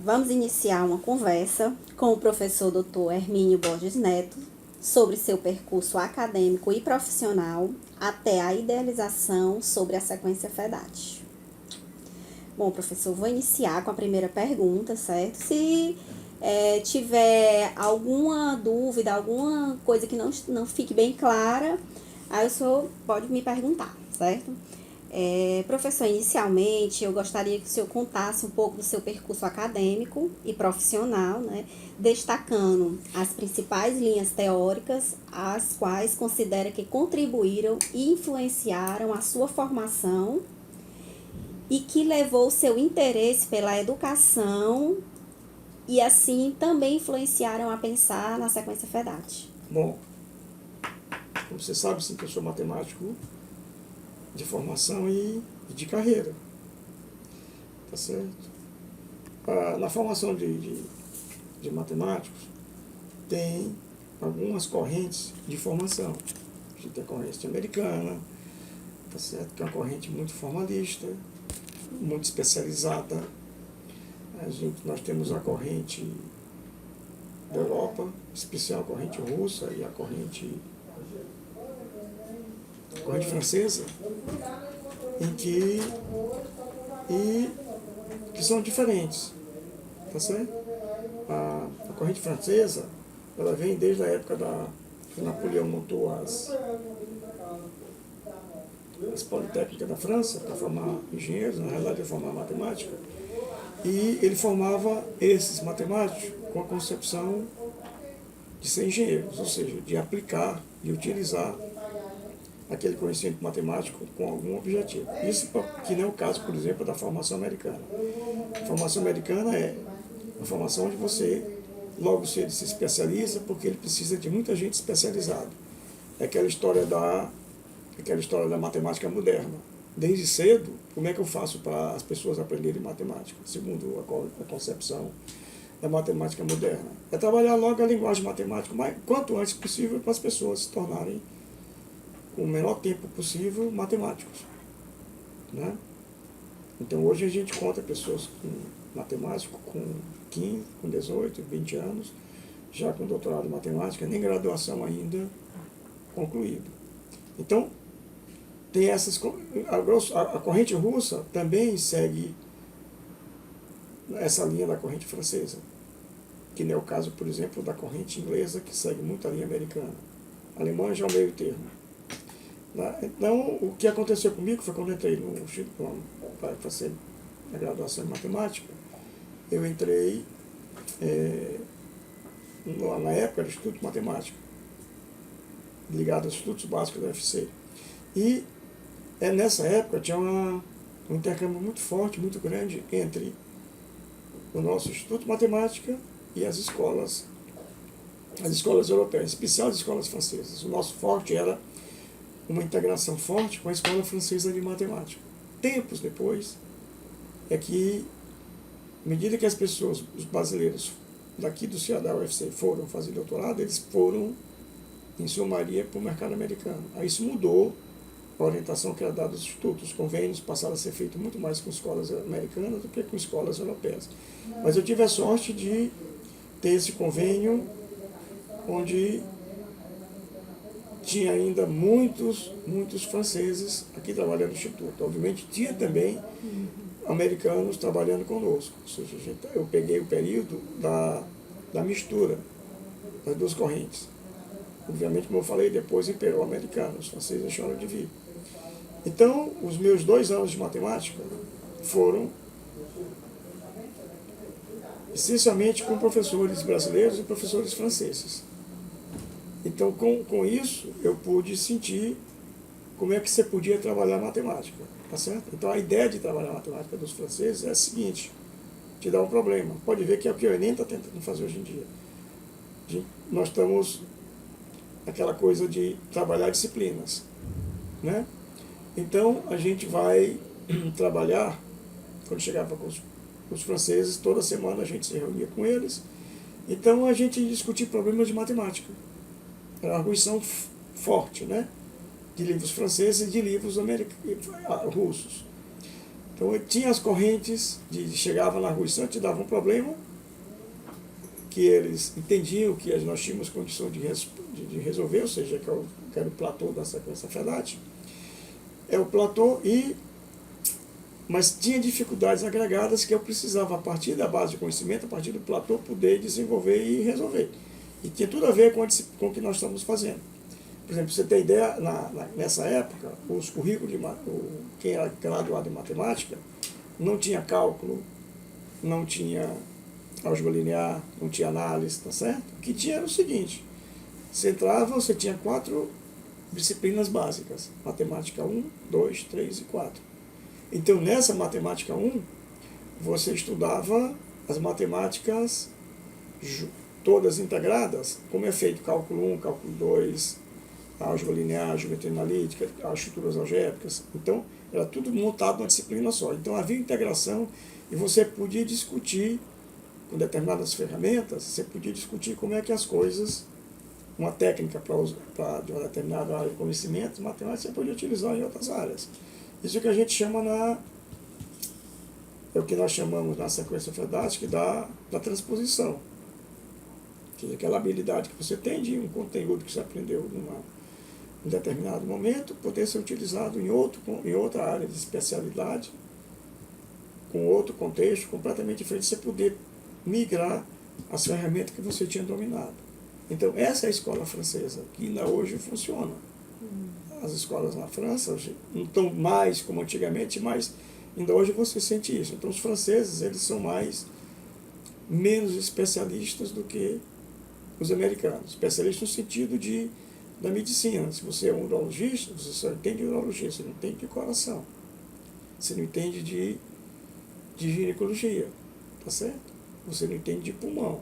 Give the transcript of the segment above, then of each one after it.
vamos iniciar uma conversa com o professor Dr. Hermínio Borges Neto sobre seu percurso acadêmico e profissional até a idealização sobre a sequência FEDAT. Bom, professor, vou iniciar com a primeira pergunta, certo? Se tiver alguma dúvida, alguma coisa que não fique bem clara, aí o senhor pode me perguntar, certo? Professor, inicialmente eu gostaria que o senhor contasse um pouco do seu percurso acadêmico e profissional, né, destacando as principais linhas teóricas, as quais considera que contribuíram e influenciaram a sua formação e que levou o seu interesse pela educação e assim também influenciaram a pensar na sequência FEDAT. Bom, como você sabe, sim, que eu sou matemático de formação e de carreira, tá certo? Na formação de matemáticos, tem algumas correntes de formação. A gente tem a corrente americana, tá certo? Que é uma corrente muito formalista, muito especializada. Nós temos a corrente da Europa, especial a corrente russa e a corrente francesa, que são diferentes, tá certo? A corrente francesa, ela vem desde a época que Napoleão montou as politécnicas da França para formar engenheiros, na realidade ele formava matemática, e ele formava esses matemáticos com a concepção de ser engenheiros, ou seja, de aplicar e utilizar aquele conhecimento matemático com algum objetivo. Isso que não é o caso, por exemplo, da formação americana. A formação americana é a formação onde você logo cedo se especializa, porque ele precisa de muita gente especializada. É aquela história da matemática moderna. Desde cedo, como é que eu faço para as pessoas aprenderem matemática, segundo a concepção da matemática moderna? É trabalhar logo a linguagem matemática, mas quanto antes possível para as pessoas se tornarem, com o menor tempo possível, matemáticos, né? Então hoje a gente conta pessoas com matemático com 15, com 18, 20 anos, já com doutorado em matemática, nem graduação ainda concluída. Então, tem essas. A corrente russa também segue essa linha da corrente francesa, que não é o caso, por exemplo, da corrente inglesa, que segue muito a linha americana. A alemã já é o meio termo. Então, o que aconteceu comigo foi quando eu entrei no Instituto para fazer a graduação em matemática, eu entrei na época do Instituto de Matemática, ligado aos Institutos Básicos da UFC. E nessa época tinha um intercâmbio muito forte, muito grande entre o nosso Instituto de Matemática e as escolas europeias, em especial as escolas francesas. O nosso forte era uma integração forte com a Escola Francesa de Matemática. Tempos depois, é que, à medida que as pessoas, os brasileiros daqui do Ceará, da UFC, foram fazer doutorado, eles foram, em sua maioria, para o mercado americano. Aí isso mudou a orientação que era dada aos institutos. Os convênios passaram a ser feitos muito mais com escolas americanas do que com escolas europeias. Mas eu tive a sorte de ter esse convênio onde tinha ainda muitos franceses aqui trabalhando no Instituto. Obviamente tinha também americanos trabalhando conosco. Ou seja, eu peguei o período da mistura das duas correntes. Obviamente, como eu falei, depois imperou o americano, os franceses deixaram de vir. Então, os meus 2 anos de matemática foram essencialmente com professores brasileiros e professores franceses. Então, com isso, eu pude sentir como é que você podia trabalhar matemática, tá certo? Então, a ideia de trabalhar matemática dos franceses é a seguinte: te dá um problema. Pode ver que é o que o Enem está tentando fazer hoje em dia. Nós estamos aquela coisa de trabalhar disciplinas, né? Então, a gente vai trabalhar, quando chegava com os franceses, toda semana a gente se reunia com eles, então a gente discutia problemas de matemática. Era uma arguição forte, né? De livros franceses e de livros russos. Então eu tinha as correntes, chegava na Rua Santos e dava um problema, que eles entendiam que nós tínhamos condição de resolver, ou seja, que era o platô da sequência FEDAT. É o platô, mas tinha dificuldades agregadas que eu precisava, a partir da base de conhecimento, a partir do platô, poder desenvolver e resolver. E tinha tudo a ver com o que nós estamos fazendo. Por exemplo, você tem ideia, nessa época, os currículos quem era graduado em matemática não tinha cálculo, não tinha álgebra linear, não tinha análise, tá certo? O que tinha era o seguinte: você entrava, você tinha 4 disciplinas básicas: matemática 1, 2, 3 e 4. Então, nessa matemática 1, você estudava as matemáticas todas integradas, como é feito cálculo 1, cálculo 2, álgebra linear, geometria analítica, as estruturas algébricas. Então, era tudo montado numa disciplina só. Então, havia integração e você podia discutir, com determinadas ferramentas, você podia discutir como é que as coisas, uma técnica de uma determinada área de conhecimento, matemática, você podia utilizar em outras áreas. Isso que a gente chama é o que nós chamamos na sequência FEDAT da transposição. Que é aquela habilidade que você tem de um conteúdo que você aprendeu em determinado momento, poder ser utilizado em outra área de especialidade, com outro contexto completamente diferente, você poder migrar as ferramentas que você tinha dominado. Então, essa é a escola francesa, que ainda hoje funciona. As escolas na França hoje não estão mais como antigamente, mas ainda hoje você sente isso. Então, os franceses, eles são menos especialistas do que os americanos. Especialistas no sentido da medicina. Se você é um urologista, você só entende de urologia, você não entende de coração. Você não entende de ginecologia, tá certo? Você não entende de pulmão.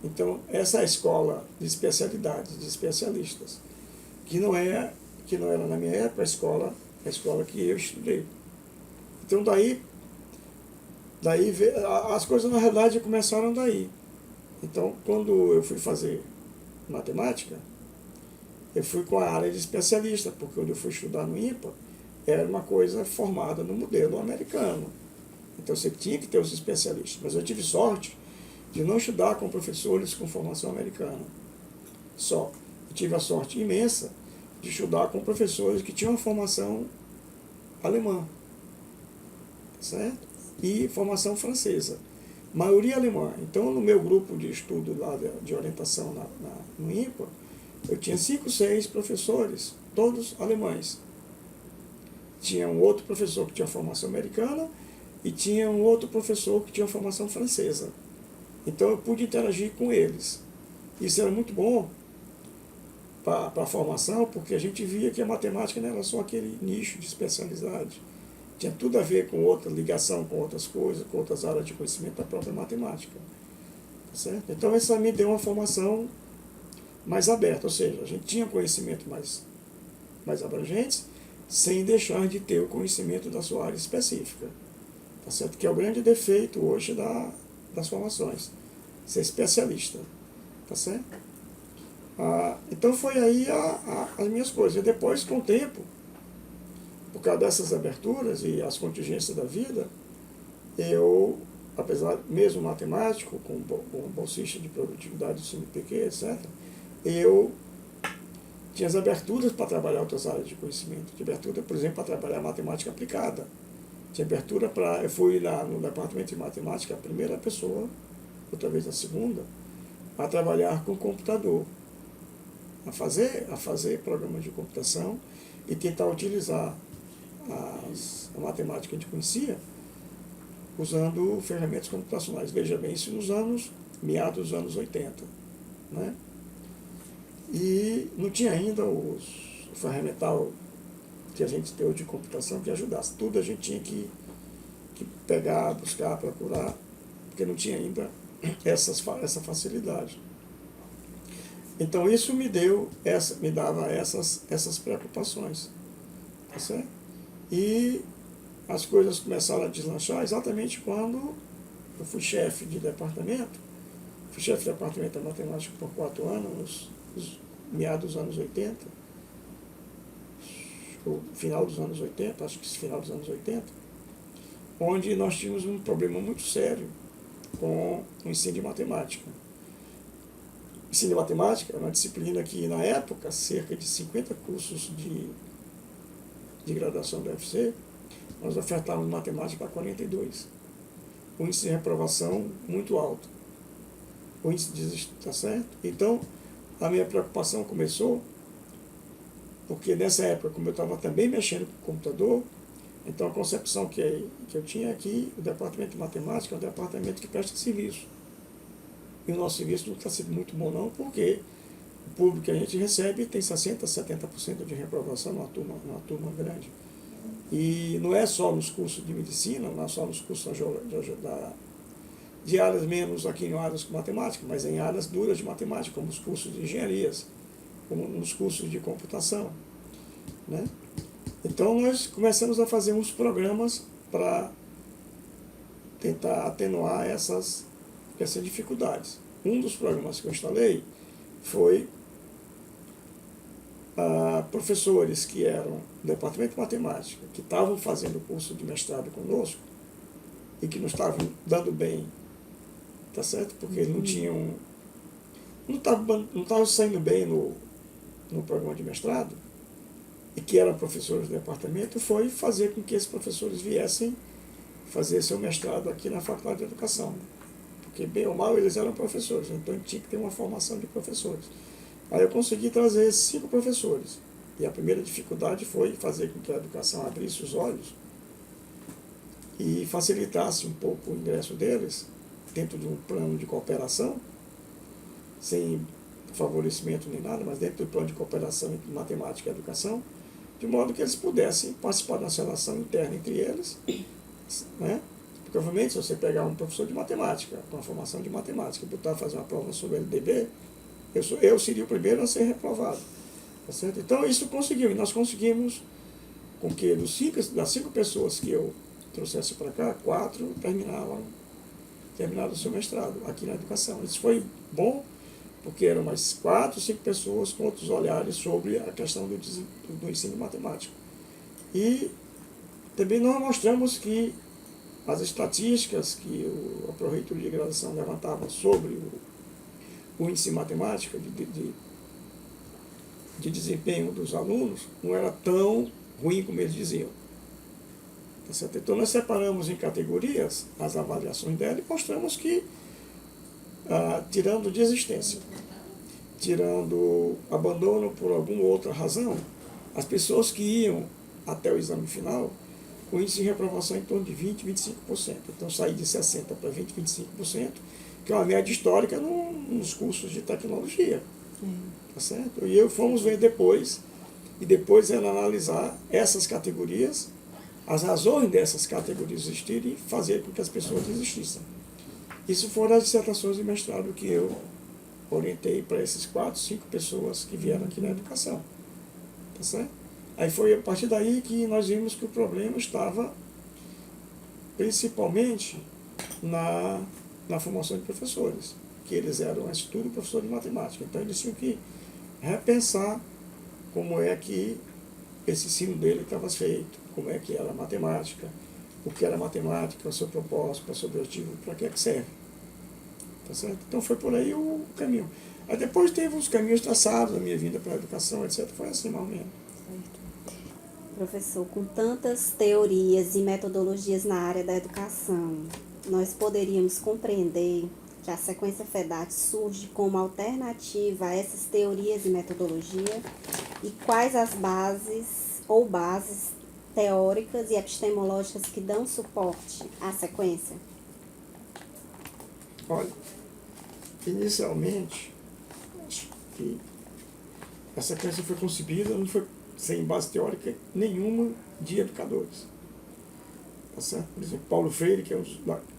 Então, essa é a escola de especialidades, de especialistas, que não era na minha época a escola que eu estudei. Então, daí as coisas na realidade começaram daí. Então, quando eu fui fazer matemática, eu fui com a área de especialista, porque quando eu fui estudar no IMPA, era uma coisa formada no modelo americano. Então, você tinha que ter os especialistas. Mas eu tive sorte de não estudar com professores com formação americana. Só. Eu tive a sorte imensa de estudar com professores que tinham formação alemã, certo? E formação francesa. Maioria alemã. Então, no meu grupo de estudo lá de orientação no IMPA, eu tinha 5, 6 professores, todos alemães. Tinha um outro professor que tinha formação americana e tinha um outro professor que tinha formação francesa. Então, eu pude interagir com eles. Isso era muito bom para a formação, porque a gente via que a matemática não era só aquele nicho de especialidade. Tinha tudo a ver com outra ligação com outras coisas, com outras áreas de conhecimento da própria matemática. Tá certo? Então, essa me deu uma formação mais aberta, ou seja, a gente tinha conhecimento mais abrangentes, sem deixar de ter o conhecimento da sua área específica. Tá certo? Que é o grande defeito hoje das formações, ser especialista. Tá certo? Então, foi aí as minhas coisas. E depois, com o tempo, por causa dessas aberturas e as contingências da vida, eu, apesar, mesmo matemático, com bolsista de produtividade do CNPq, etc., eu tinha as aberturas para trabalhar outras áreas de conhecimento. Tinha abertura, por exemplo, para trabalhar matemática aplicada. Tinha abertura eu fui lá no departamento de matemática, a primeira pessoa, outra vez a segunda, a trabalhar com computador, a fazer programas de computação e tentar utilizar a matemática que a gente conhecia usando ferramentas computacionais. Veja bem, isso meados dos anos 80. Né? E não tinha ainda o ferramental que a gente tem hoje de computação que ajudasse. Tudo a gente tinha que pegar, buscar, procurar, porque não tinha ainda essa facilidade. Então isso me dava essas preocupações. Tá certo? E as coisas começaram a deslanchar exatamente quando eu fui chefe de departamento. Fui chefe de departamento de matemática por 4 anos, nos meados dos anos 80, o final dos anos 80, acho que esse final dos anos 80. onde nós tínhamos um problema muito sério com o ensino de matemática. O ensino de matemática é uma disciplina que, na época, cerca de 50 cursos de graduação da UFC, nós ofertávamos matemática para 42. O índice de reprovação muito alto. O índice de tá certo? Então, a minha preocupação começou porque nessa época, como eu estava também mexendo com o computador, então a concepção que eu tinha aqui, o departamento de matemática é um departamento que presta serviço. E o nosso serviço não está sendo muito bom não, porque o público que a gente recebe tem 60%, 70% de reprovação numa turma grande. E não é só nos cursos de medicina, não é só nos cursos de áreas menos aqui em áreas de matemática, mas em áreas duras de matemática, como os cursos de engenharias, como nos cursos de computação, né? Então nós começamos a fazer uns programas para tentar atenuar essas dificuldades. Um dos programas que eu instalei foi professores que eram do departamento de matemática, que estavam fazendo o curso de mestrado conosco e que não estavam dando bem, tá certo? Porque eles não estavam saindo bem no programa de mestrado, e que eram professores do departamento, foi fazer com que esses professores viessem fazer seu mestrado aqui na Faculdade de Educação. Porque, bem ou mal, eles eram professores, então tinha que ter uma formação de professores. Aí eu consegui trazer 5 professores. E a primeira dificuldade foi fazer com que a educação abrisse os olhos e facilitasse um pouco o ingresso deles dentro de um plano de cooperação, sem favorecimento nem nada, mas dentro do plano de cooperação entre matemática e educação, de modo que eles pudessem participar da relação interna entre eles, né? Porque, obviamente, se você pegar um professor de matemática, com a formação de matemática, e botar a fazer uma prova sobre LDB, eu seria o primeiro a ser reprovado. Tá certo? Então, isso conseguiu, e nós conseguimos com que das 5 pessoas que eu trouxesse para cá, 4 terminaram o seu mestrado aqui na educação. Isso foi bom, porque eram mais 4, 5 pessoas com outros olhares sobre a questão do ensino matemático. E também nós mostramos que as estatísticas que a Pró-Reitoria de Graduação levantava sobre o índice matemático de desempenho dos alunos não era tão ruim como eles diziam. Tá certo? Então nós separamos em categorias as avaliações dela e mostramos que, tirando desistência, tirando abandono por alguma outra razão, as pessoas que iam até o exame final, o índice de reprovação é em torno de 20%, 25%. Então sair de 60% para 20%, 25%, que é uma média histórica nos cursos de tecnologia. Tá certo? E fomos ver depois, e depois era analisar essas categorias, as razões dessas categorias existirem e fazer com que as pessoas desistissem. Isso foram as dissertações de mestrado que eu orientei para essas 4, 5 pessoas que vieram aqui na educação. Tá certo? Aí foi a partir daí que nós vimos que o problema estava principalmente na formação de professores, que eles eram, antes de tudo, professores de matemática. Então eles tinham que repensar como é que esse ensino dele estava feito, como é que era a matemática, o que era a matemática, qual é o seu propósito, qual é o seu objetivo, para que é que serve. Tá certo? Então foi por aí o caminho. Aí depois teve os caminhos traçados da minha vinda para a educação, etc. Foi assim, mais ou menos. Professor, com tantas teorias e metodologias na área da educação, nós poderíamos compreender que a sequência FEDAT surge como alternativa a essas teorias e metodologia? E quais as bases teóricas e epistemológicas que dão suporte à sequência? Olha, inicialmente, acho que a sequência foi concebida, não foi sem base teórica nenhuma de educadores. Tá certo? Por exemplo, Paulo Freire, que é o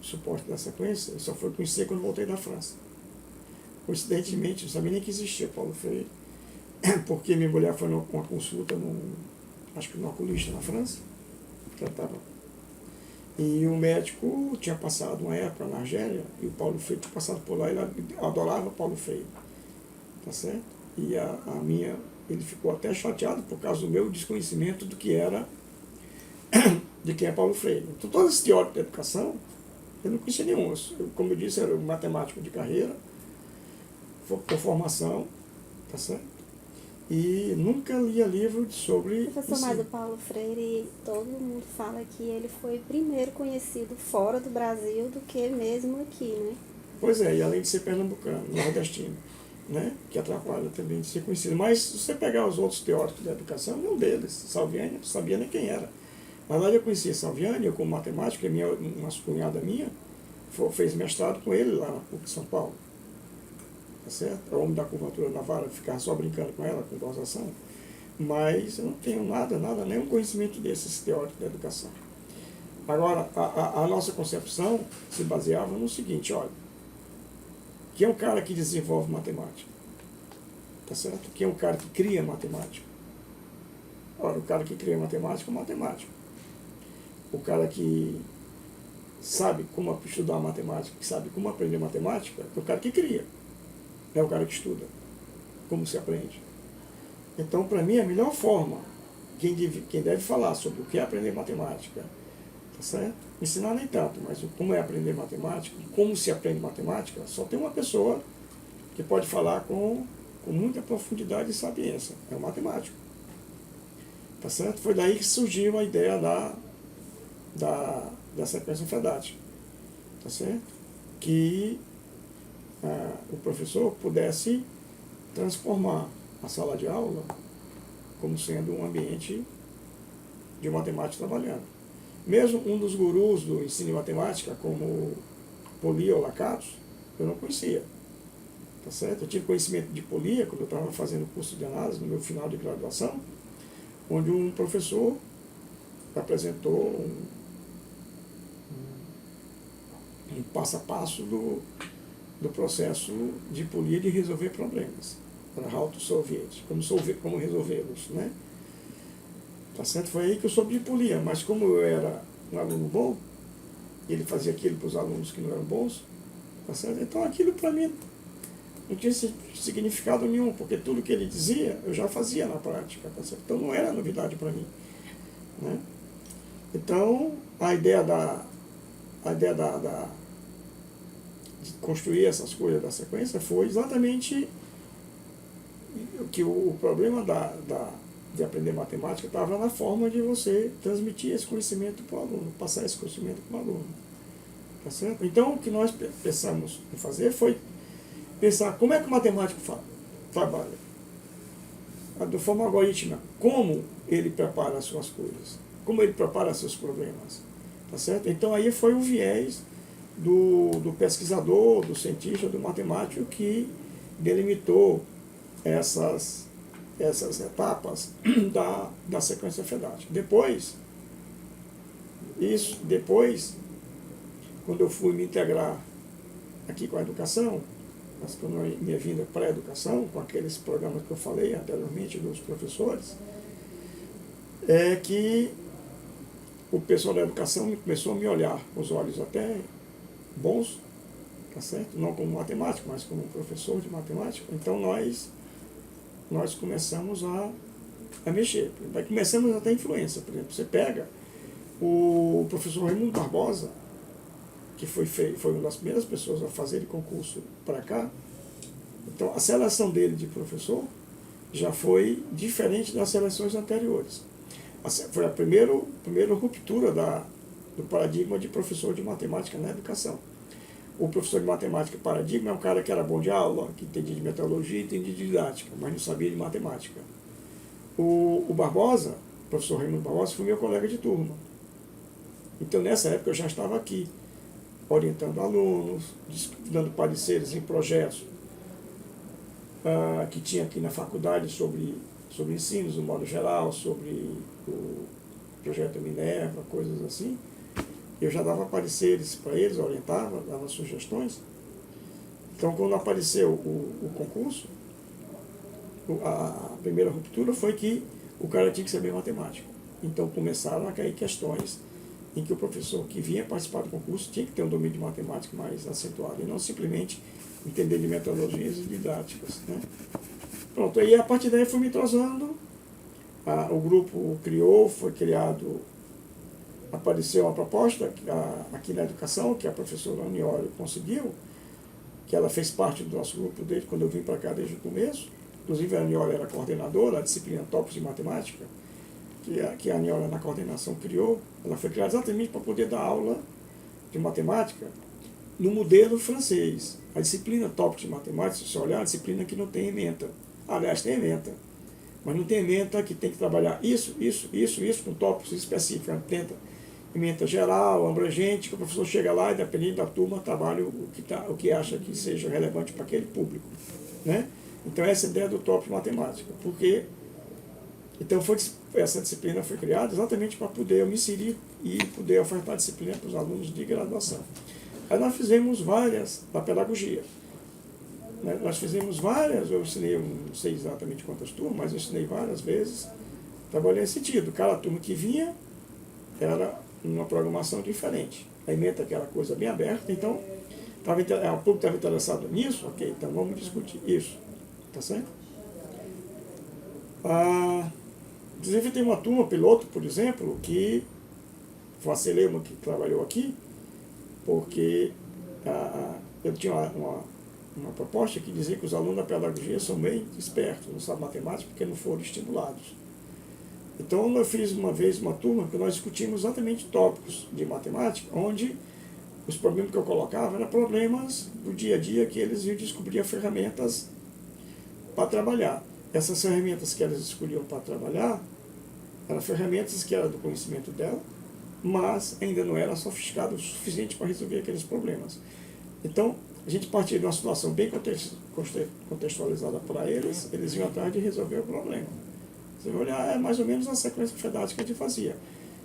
suporte da sequência, eu só fui conhecer quando voltei da França. Coincidentemente, eu não sabia nem que existia Paulo Freire, porque minha mulher foi numa consulta, acho que no oculista na França, que ela estava. E o médico tinha passado uma época na Argélia, e o Paulo Freire tinha passado por lá, ele adorava Paulo Freire. Tá certo? E ele ficou até chateado por causa do meu desconhecimento do que era de quem é Paulo Freire. Então, todos esses teóricos da educação, eu não conhecia nenhum. Como eu disse, era um matemático de carreira, por formação, tá certo? E nunca lia livro sobre Professor, mas o Paulo Freire, todo mundo fala que ele foi primeiro conhecido fora do Brasil do que mesmo aqui, né? Pois é, e além de ser pernambucano, nordestino, né? Que atrapalha também de ser conhecido. Mas se você pegar os outros teóricos da educação, nenhum deles, Salviani, eu não sabia nem quem era. Na verdade, eu conhecia Salviani, eu como matemático, uma cunhada minha fez mestrado com ele lá na PUC de São Paulo. Tá certo? É o homem da curvatura na vara, ficar só brincando com ela, com gozação. Mas eu não tenho nada, nenhum conhecimento desses teóricos da educação. Agora, a nossa concepção se baseava no seguinte, olha, que é um cara que desenvolve matemática, tá certo? Que é um cara que cria matemática. Ora, o cara que cria matemática é um matemático. O cara que sabe como estudar matemática, que sabe como aprender matemática, é o cara que cria. É o cara que estuda como se aprende. Então, para mim, a melhor forma, quem deve falar sobre o que é aprender matemática, tá certo? Ensinar nem tanto, mas como é aprender matemática, como se aprende matemática, só tem uma pessoa que pode falar com muita profundidade e sapiência, é o matemático. Tá certo? Foi daí que surgiu a ideia da sequência FEDAT, tá certo? Que o professor pudesse transformar a sala de aula como sendo um ambiente de matemática trabalhando. Mesmo um dos gurus do ensino de matemática, como Polia ou Lakatos, eu não conhecia. Tá certo? Eu tive conhecimento de Polia quando eu estava fazendo curso de análise no meu final de graduação, onde um professor apresentou um passo a passo do processo de Polia de resolver problemas. Para how to solve it, como resolvê-los, né? Tá certo? Foi aí que eu soube de Polia, mas como eu era um aluno bom, e ele fazia aquilo para os alunos que não eram bons, tá certo? Então aquilo para mim não tinha significado nenhum, porque tudo que ele dizia eu já fazia na prática, tá certo? Então não era novidade para mim, né? Então a ideia de construir essas coisas da sequência foi exatamente que o problema de aprender matemática estava na forma de você transmitir esse conhecimento para o aluno, passar esse conhecimento para o aluno. Tá certo? Então, o que nós pensamos em fazer foi pensar como é que o matemático trabalha. De forma algorítmica, como ele prepara as suas coisas, como ele prepara seus problemas. Tá certo? Então, aí foi o viés do pesquisador, do cientista, do matemático que delimitou essas etapas da sequência FEDAT. Depois, quando eu fui me integrar aqui com a educação, com a minha vinda pré-educação, com aqueles programas que eu falei anteriormente dos professores, é que o pessoal da educação começou a me olhar com os olhos até bons, tá certo? Não como matemático, mas como professor de matemática. Então nós começamos a mexer. Daí começamos a ter influência. Por exemplo, você pega o professor Raimundo Barbosa, que foi uma das primeiras pessoas a fazer de concurso para cá. Então, a seleção dele de professor já foi diferente das seleções anteriores. Foi a primeira ruptura do paradigma de professor de matemática na educação. O professor de matemática paradigma é um cara que era bom de aula, que entendia de metodologia e entendia de didática, mas não sabia de matemática. O Barbosa, o professor Raimundo Barbosa, foi meu colega de turma. Então, nessa época, eu já estava aqui, orientando alunos, dando pareceres em projetos que tinha aqui na faculdade sobre ensinos, no modo geral, sobre o projeto Minerva, coisas assim. Eu já dava pareceres para eles, orientava, dava sugestões. Então, quando apareceu o concurso, a primeira ruptura foi que o cara tinha que saber matemática. Então, começaram a cair questões em que o professor que vinha participar do concurso tinha que ter um domínio de matemática mais acentuado, e não simplesmente entender de metodologias e didáticas, né? Pronto, aí a partir daí fui me entrosando, o grupo foi criado apareceu uma proposta aqui na educação, que a professora Anioli conseguiu, que ela fez parte do nosso grupo desde quando eu vim para cá desde o começo. Inclusive a Anioli era coordenadora da disciplina Tópicos de Matemática, que a Anioli na coordenação criou. Ela foi criada exatamente para poder dar aula de matemática no modelo francês. A disciplina Tópicos de Matemática, se você olhar, é uma disciplina que não tem ementa. Aliás, tem ementa, mas não tem ementa que tem que trabalhar isso com tópicos específicos. Ela tenta ementa geral, abrangente, que o professor chega lá e, dependendo da turma, trabalha o que acha que seja relevante para aquele público. Né? Então, essa é a ideia do tópico de matemática. Então, essa disciplina foi criada exatamente para poder eu me inserir e poder ofertar disciplina para os alunos de graduação. Aí nós fizemos várias da pedagogia. Né? Nós fizemos várias, eu ensinei, não sei exatamente quantas turmas, mas eu ensinei várias vezes, trabalhei nesse sentido. Cada turma que vinha era uma programação diferente. A ementa aquela coisa bem aberta, então o público estava interessado nisso, ok, então vamos discutir isso. Tá certo? Inclusive tem uma turma piloto, por exemplo, que foi a Celema que trabalhou aqui, porque eu tinha uma proposta que dizia que os alunos da pedagogia são bem espertos, não sabem matemática porque não foram estimulados. Então eu fiz uma vez uma turma que nós discutimos exatamente tópicos de matemática, onde os problemas que eu colocava eram problemas do dia a dia que eles iam descobrir ferramentas para trabalhar. Essas ferramentas que elas escolhiam para trabalhar eram ferramentas que eram do conhecimento dela, mas ainda não eram sofisticadas o suficiente para resolver aqueles problemas. Então, a gente partia de uma situação bem contextualizada para eles, eles iam atrás de resolver o problema. Você vai olhar, é mais ou menos a sequência FEDAT que a gente fazia.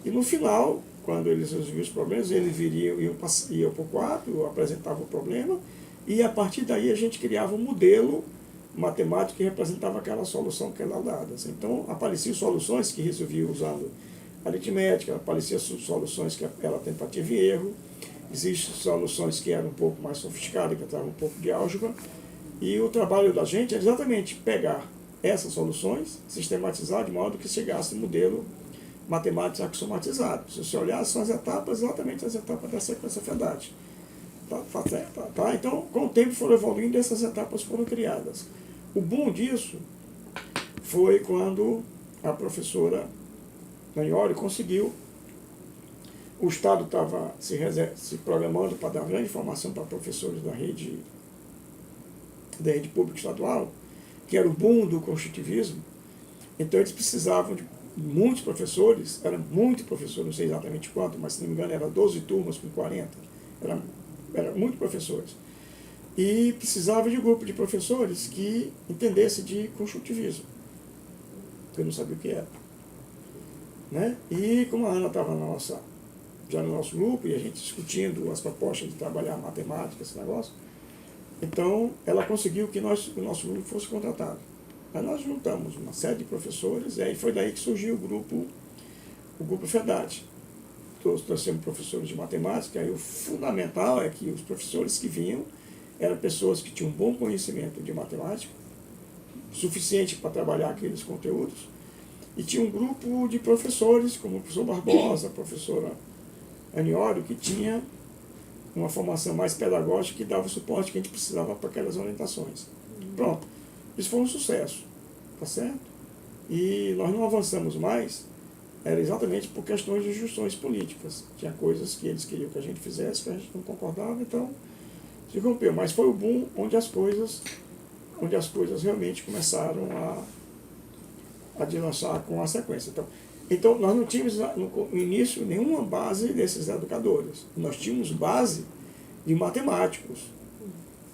E no final, quando eles resolviam os problemas, eles iam para o quadro, apresentavam o problema, e a partir daí a gente criava um modelo matemático que representava aquela solução que era dada. Então, apareciam soluções que resolviam usando aritmética, apareciam soluções que era tentativa e erro, existem soluções que eram um pouco mais sofisticadas, que traziam um pouco de álgebra, e o trabalho da gente é exatamente pegar essas soluções, sistematizar de modo que chegasse no modelo matemático axiomatizado. Se você olhar, são as etapas, exatamente as etapas da sequência FEDAT. Tá? Então, com o tempo foram evoluindo e essas etapas foram criadas. O boom disso foi quando a professora Anioli conseguiu, o Estado estava se programando para dar grande formação para professores da rede pública estadual, que era o boom do construtivismo. Então eles precisavam de muitos professores, não sei exatamente quanto, mas se não me engano era 12 turmas com 40, era muitos professores. E precisava de um grupo de professores que entendesse de construtivismo, que eu não sabia o que era. Né? E como a Ana estava já no nosso grupo, e a gente discutindo as propostas de trabalhar matemática, esse negócio, então ela conseguiu que o nosso grupo fosse contratado. Aí nós juntamos uma série de professores, e aí foi daí que surgiu o grupo FEDAT. Todos trouxemos professores de matemática, e o fundamental é que os professores que vinham eram pessoas que tinham um bom conhecimento de matemática, suficiente para trabalhar aqueles conteúdos, e tinha um grupo de professores, como o professor Barbosa, a professora Anioli, que tinha uma formação mais pedagógica que dava o suporte que a gente precisava para aquelas orientações. Pronto. Isso foi um sucesso, tá certo? E nós não avançamos mais, era exatamente por questões de injunções políticas. Tinha coisas que eles queriam que a gente fizesse, que a gente não concordava, então se rompeu. Mas foi o boom onde as coisas realmente começaram a deslanchar com a sequência. Então nós não tínhamos no início nenhuma base desses educadores. Nós tínhamos base de matemáticos,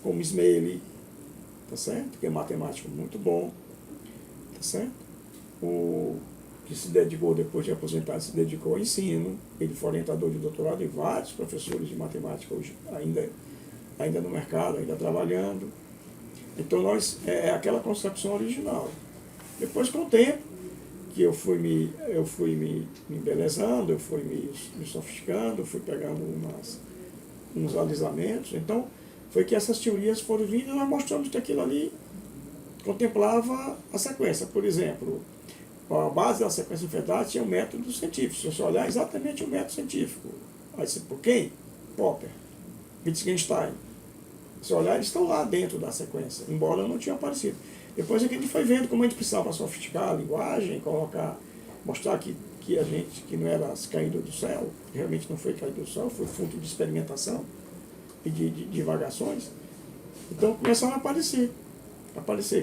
como Ismaili, tá certo? Que é matemático muito bom, tá certo? O que se dedicou, depois de aposentado, se dedicou ao ensino. Ele foi orientador de doutorado e vários professores de matemática hoje ainda no mercado, ainda trabalhando. Então é aquela concepção original. Depois, com o tempo, que eu fui me embelezando, eu fui me sofisticando, eu fui pegando uns alisamentos. Então, foi que essas teorias foram vindo e nós mostramos que aquilo ali contemplava a sequência. Por exemplo, A base da sequência Fedati é o método científico. Se você olhar exatamente o método científico, aí você, por quem? Popper, Wittgenstein. Se olhar, eles estão lá dentro da sequência, embora não tenham aparecido. Depois é que a gente foi vendo como a gente precisava sofisticar a linguagem, mostrar que a gente, que não era caído do céu, realmente não foi caído do céu, foi fruto de experimentação e de divagações. Então começaram a aparecer.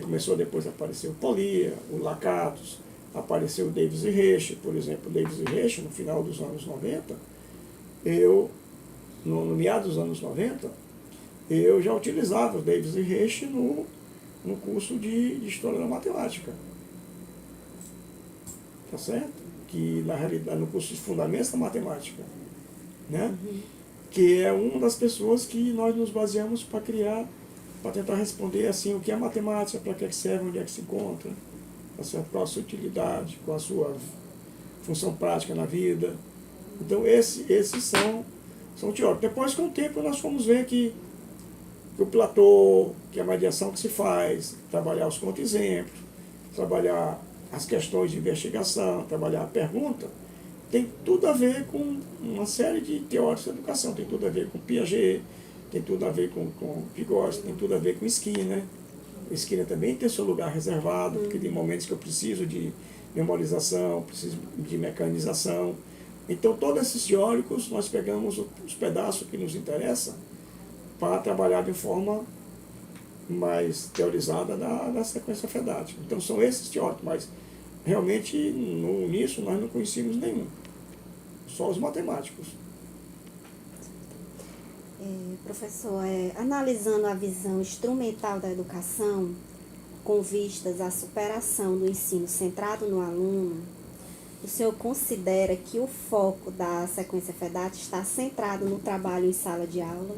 Começou depois a aparecer o Polia, o Lakatos, apareceu o Davis e Reich, por exemplo. O Davis e Reich, no final dos anos 90, no meados dos anos 90, eu já utilizava o Davis e Reich no curso de História da Matemática. Tá certo? Que, na realidade, no curso de Fundamentos da Matemática, né? Que é uma das pessoas que nós nos baseamos para criar, para tentar responder assim, o que é matemática, para que serve, onde é que se encontra, tá certo? Qual a sua utilidade, qual a sua função prática na vida. Então, esses são teóricos. Depois, com o tempo, nós fomos ver que o Platô, que é a mediação que se faz, trabalhar os contra-exemplos, trabalhar as questões de investigação, trabalhar a pergunta, tem tudo a ver com uma série de teóricos da educação, tem tudo a ver com Piaget, tem tudo a ver com Vygotsky, tem tudo a ver com Skinner. O Skinner também tem seu lugar reservado, porque tem momentos que eu preciso de memorização, preciso de mecanização. Então, todos esses teóricos, nós pegamos os pedaços que nos interessam para trabalhar de forma mais teorizada da sequência Fedati. Então, são esses teóricos, mas realmente nisso nós não conhecíamos nenhum, só os matemáticos. Professor, analisando a visão instrumental da educação, com vistas à superação do ensino centrado no aluno, o senhor considera que o foco da sequência Fedati está centrado no trabalho em sala de aula?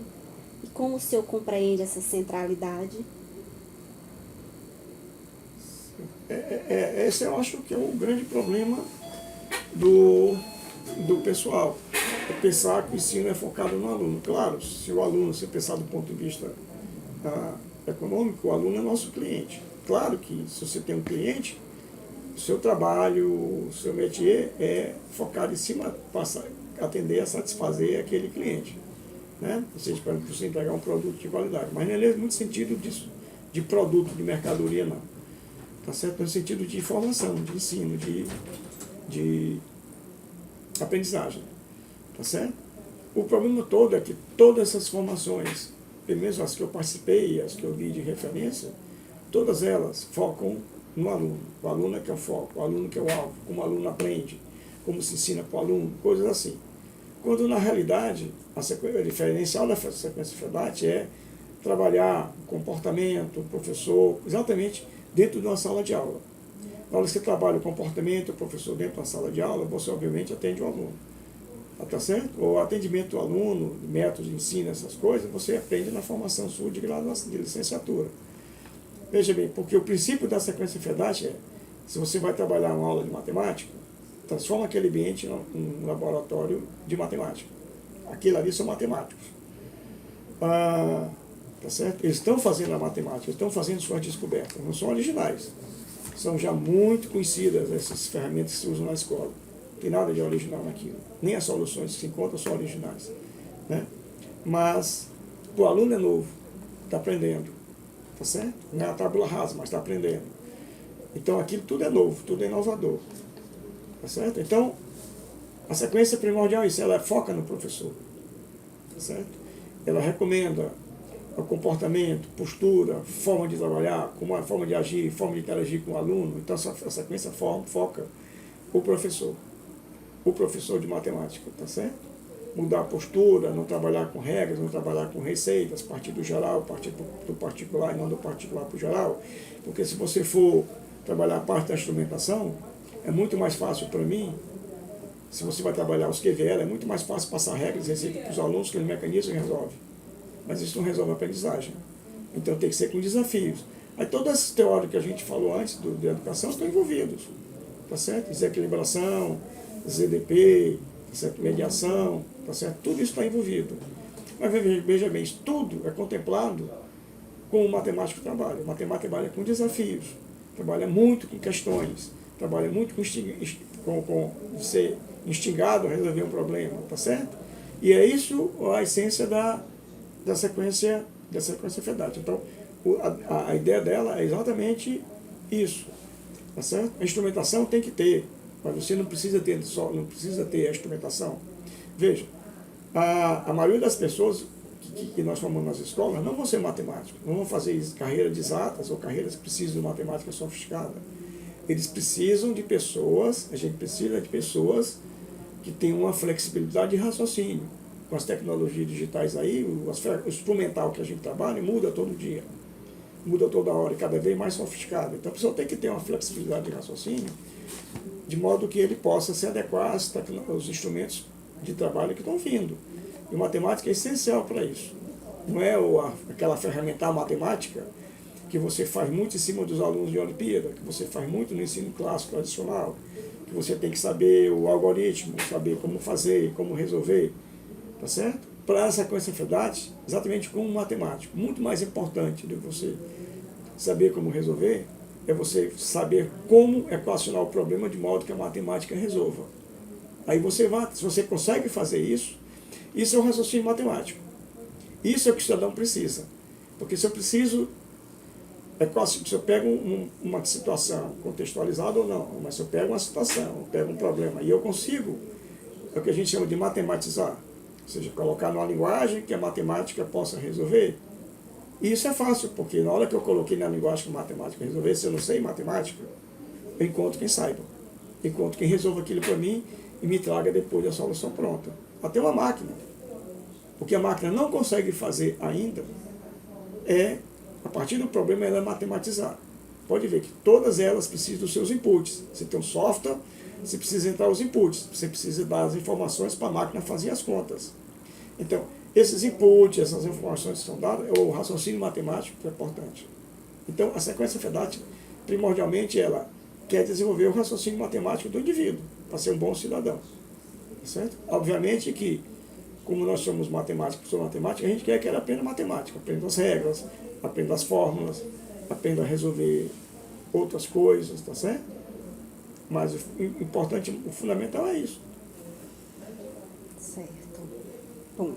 E como o senhor compreende essa centralidade? Esse eu acho que é o grande problema do pessoal. É pensar que o ensino é focado no aluno. Claro, se o aluno, se pensar do ponto de vista econômico, o aluno é nosso cliente. Claro que se você tem um cliente, o seu trabalho, o seu métier é focado em cima, atender a satisfazer aquele cliente. Né? Ou seja, para você entregar um produto de qualidade. Mas não é muito sentido disso, de produto, de mercadoria, não. Tá certo? No sentido de formação, de ensino, de aprendizagem. Tá certo? O problema todo é que todas essas formações, pelo menos as que eu participei, as que eu vi de referência, todas elas focam no aluno. O aluno é que é o foco, o aluno que é o alvo, como o aluno aprende, como se ensina para o aluno, coisas assim. Quando, na realidade, o diferencial da sequência Fedati é trabalhar o comportamento, o professor, exatamente dentro de uma sala de aula. Na hora que você trabalha o comportamento do professor dentro da sala de aula, você, obviamente, atende o aluno. Tá certo? O atendimento do aluno, métodos de ensino, essas coisas, você aprende na formação sua de graduação, de licenciatura. Veja bem, porque o princípio da sequência Fedati é, se você vai trabalhar uma aula de matemática, transforma aquele ambiente num laboratório de matemática. Aquilo ali são matemáticos. Tá certo? Eles estão fazendo a matemática, eles estão fazendo suas descobertas, não são originais. São já muito conhecidas essas ferramentas que se usam na escola. Não tem nada de original naquilo. Nem as soluções que se encontram são originais. Né? Mas o aluno é novo, está aprendendo. Tá certo? Não é a tábula rasa, mas está aprendendo. Então aquilo tudo é novo, tudo é inovador. Tá certo? Então, a sequência primordial é isso, ela foca no professor. Tá certo? Ela recomenda o comportamento, postura, forma de trabalhar, como a forma de agir, forma de interagir com o aluno. Então, a sequência foca o professor de matemática, tá certo? Mudar a postura, não trabalhar com regras, não trabalhar com receitas, partir do geral, partir do particular e não do particular para o geral. Porque se você for trabalhar a parte da instrumentação, é muito mais fácil para mim, se você vai trabalhar os QVL, é muito mais fácil passar regras e receitas para os alunos, que o mecanismo resolve. Mas isso não resolve a aprendizagem. Então tem que ser com desafios. Aí todas essas teóricas que a gente falou antes da educação estão envolvidos. Tá certo? Desequilibração, ZDP, tá certo? Mediação, tá certo? Tudo isso está envolvido. Mas veja bem, isso tudo é contemplado com o matemático trabalha. O matemático trabalha com desafios, trabalha muito com questões, trabalha muito com ser instigado a resolver um problema, tá certo? E é isso a essência da sequência FEDAT. Então, a ideia dela é exatamente isso, tá certo? A instrumentação tem que ter, mas você não precisa ter a instrumentação. Veja, a maioria das pessoas que nós formamos nas escolas não vão ser matemáticos, não vão fazer carreira de exatas ou carreiras que precisam de matemática sofisticada. Eles precisam de pessoas, a gente precisa de pessoas que tenham uma flexibilidade de raciocínio. Com as tecnologias digitais aí, o instrumental que a gente trabalha muda todo dia, muda toda hora e cada vez mais sofisticado. Então a pessoa tem que ter uma flexibilidade de raciocínio, de modo que ele possa se adequar aos instrumentos de trabalho que estão vindo. E matemática é essencial para isso. Não é aquela ferramental matemática que você faz muito em cima dos alunos de Olimpíada, que você faz muito no ensino clássico tradicional, que você tem que saber o algoritmo, saber como fazer, como resolver, tá certo? Para a sequência FEDAT, exatamente como um matemático, muito mais importante do que você saber como resolver, é você saber como equacionar o problema de modo que a matemática resolva. Aí você vai, se você consegue fazer isso, isso é o raciocínio matemático. Isso é o que o cidadão precisa. Porque se eu preciso, se eu pego uma situação contextualizada ou não, mas se eu pego uma situação, eu pego um problema e eu consigo, é o que a gente chama de matematizar, ou seja, colocar numa linguagem que a matemática possa resolver. E isso é fácil, porque na hora que eu coloquei na linguagem que a matemática resolver, se eu não sei matemática, eu encontro quem saiba. Encontro quem resolva aquilo para mim e me traga depois a solução pronta. Até uma máquina. O que a máquina não consegue fazer ainda é, a partir do problema, ela matematizar. Pode ver que todas elas precisam dos seus inputs. Você tem um software, você precisa entrar os inputs, você precisa dar as informações para a máquina fazer as contas. Então, esses inputs, essas informações que são dadas, é o raciocínio matemático que é importante. Então, a sequência FEDAT, primordialmente, ela quer desenvolver o raciocínio matemático do indivíduo, para ser um bom cidadão. Certo? Obviamente que, como nós somos matemáticos, professor matemática, a gente quer que ela aprenda matemática, aprenda as regras, aprenda as fórmulas, aprenda a resolver outras coisas, tá certo? Mas o importante, o fundamental é isso. Certo. Bom,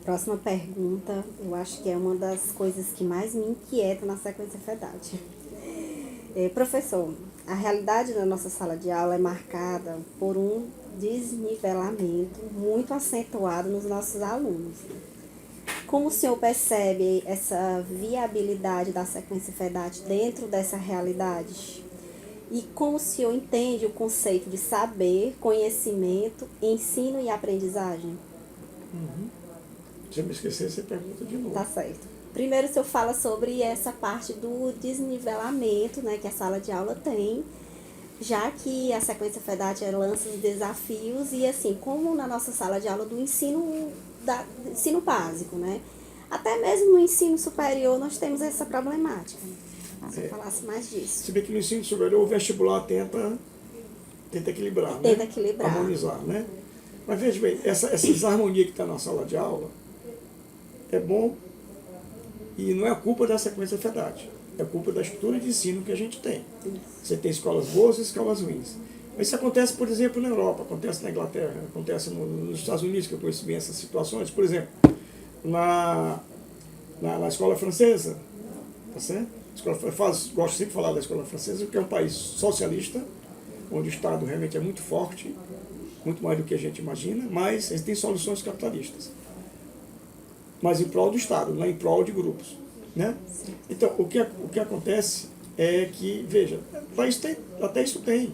próxima pergunta, eu acho que é uma das coisas que mais me inquieta na sequência FEDAT. Professor, a realidade da nossa sala de aula é marcada por um desnivelamento muito acentuado nos nossos alunos. Como o senhor percebe essa viabilidade da sequência FEDAT dentro dessa realidade? E como o senhor entende o conceito de saber, conhecimento, ensino e aprendizagem? Se eu me esquecer, você pergunta de novo. Tá certo. Primeiro o senhor fala sobre essa parte do desnivelamento, né, que a sala de aula tem, já que a sequência FEDAT lança os desafios e assim, como na nossa sala de aula do ensino básico, né? Até mesmo no ensino superior nós temos essa problemática. Se eu falasse mais disso. Se bem que no ensino superior o vestibular tenta equilibrar, Tenta né? equilibrar. Harmonizar, né? Mas veja bem, essa desarmonia que está na sala de aula é bom e não é culpa da sequência FEDAT. É culpa da estrutura de ensino que a gente tem. Você tem escolas boas e escolas ruins. Mas isso acontece, por exemplo, na Europa, acontece na Inglaterra, acontece nos Estados Unidos, que eu conheço bem essas situações. Por exemplo, na escola francesa, tá certo? Gosto sempre de falar da escola francesa, porque é um país socialista, onde o Estado realmente é muito forte, muito mais do que a gente imagina, mas eles têm soluções capitalistas. Mas em prol do Estado, não em prol de grupos. Né? Então, o que acontece é que, veja, até isso tem.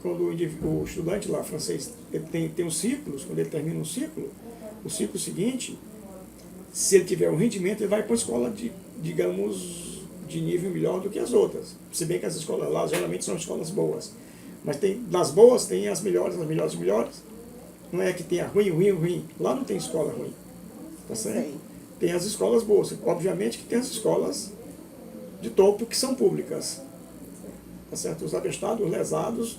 Quando o estudante lá francês ele tem os ciclos, quando ele termina um ciclo, o ciclo seguinte, se ele tiver um rendimento, ele vai para uma escola digamos, de nível melhor do que as outras. Se bem que as escolas lá geralmente são escolas boas. Mas das boas tem as melhores. Não é que tenha ruim. Lá não tem escola ruim. Tá certo? Sim. Tem as escolas boas. Obviamente que tem as escolas de topo que são públicas. Tá certo? Os abestados, os lesados,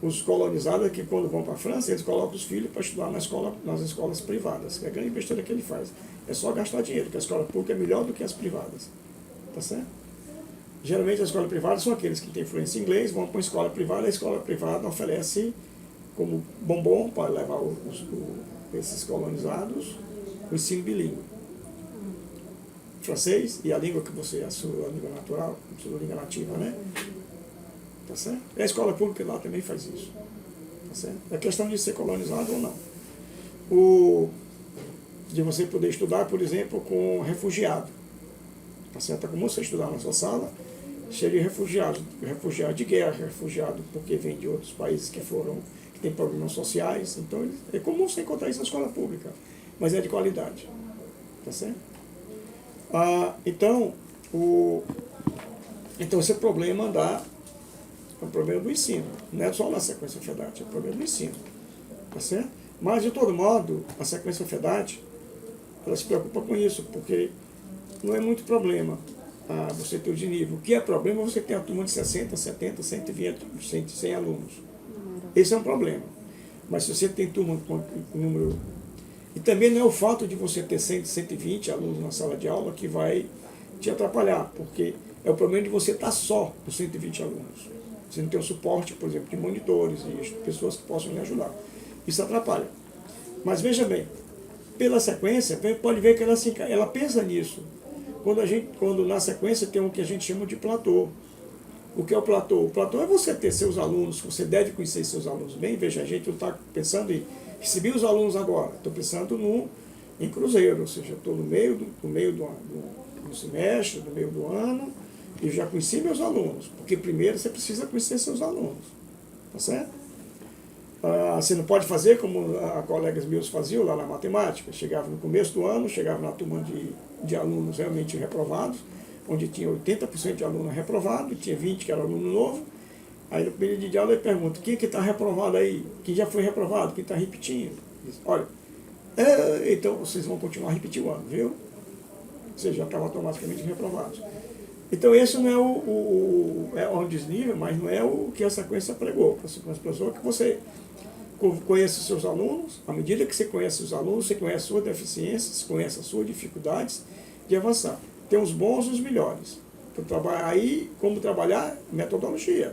os colonizados que quando vão para a França, eles colocam os filhos para estudar nas escolas privadas. Que é a grande besteira que ele faz. É só gastar dinheiro, porque a escola pública é melhor do que as privadas. Tá certo? Geralmente as escolas privadas são aqueles que têm influência em inglês, vão para uma escola privada, a escola privada oferece como bombom para levar esses colonizados o ensino bilíngue. Francês e a língua que você, a sua língua natural, a sua língua nativa, né? Tá certo? E a escola pública lá também faz isso. Tá certo? É questão de ser colonizado ou não. De você poder estudar, por exemplo, com refugiado. Tá certo? É comum você estudar na sua sala, cheio de refugiados, refugiado de guerra, refugiado porque vem de outros países que têm problemas sociais. Então é comum você encontrar isso na escola pública, mas é de qualidade. Tá certo? Então esse problema é um problema do ensino, não é só na sequência FEDAT, é um problema do ensino. Tá certo? Mas, de todo modo, a sequência FEDAT, ela se preocupa com isso, porque não é muito problema você ter o de nível. O que é problema é você ter uma turma de 60, 70, 120, 100 alunos. Esse é um problema. Mas se você tem turma com número... E também não é o fato de você ter 100, 120 alunos na sala de aula que vai te atrapalhar, porque é o problema de você estar só com 120 alunos. Você não tem o suporte, por exemplo, de monitores e pessoas que possam lhe ajudar. Isso atrapalha. Mas veja bem, pela sequência, pode ver que ela pensa nisso. Quando na sequência tem o que a gente chama de platô. O que é o platô? O platô é você ter seus alunos, você deve conhecer seus alunos bem. Veja, a gente não está pensando em receber os alunos agora, estou pensando em cruzeiro, ou seja, estou no meio do semestre, no meio do ano, e já conheci meus alunos, porque primeiro você precisa conhecer seus alunos, tá certo? Você não pode fazer como colegas meus faziam lá na matemática, chegava no começo do ano, chegava na turma de alunos realmente reprovados, onde tinha 80% de aluno reprovado, e tinha 20% que era aluno novo. Aí no período de aula ele pergunta, quem que está reprovado aí? Quem já foi reprovado? Quem está repetindo? Diz, olha, então vocês vão continuar a repetir o ano, viu? Vocês já estavam automaticamente reprovados. Então esse não é o desnível, mas não é o que a sequência pregou. A sequência pregou que você conheça os seus alunos, à medida que você conhece os alunos, você conhece as suas deficiências, conhece as suas dificuldades de avançar. Tem os bons e os melhores. Aí, como trabalhar? Metodologia.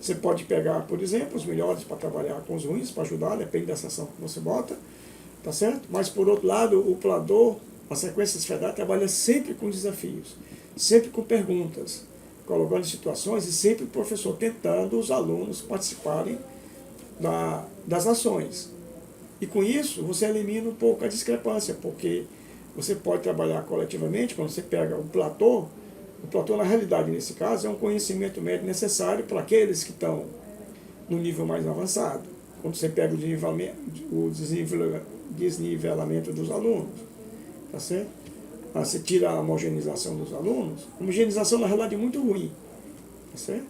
Você pode pegar, por exemplo, os melhores para trabalhar com os ruins, para ajudar, depende da sessão que você bota, tá certo? Mas, por outro lado, o planador, a sequência FEDAT, trabalha sempre com desafios, sempre com perguntas, colocando situações e sempre o professor tentando os alunos participarem das ações. E com isso, você elimina um pouco a discrepância, porque você pode trabalhar coletivamente, quando você pega o platô, na realidade, nesse caso, é um conhecimento médio necessário para aqueles que estão no nível mais avançado. Quando você pega o desnivelamento dos alunos, tá certo? Você tira a homogeneização dos alunos. A homogeneização, na realidade, é muito ruim, tá certo?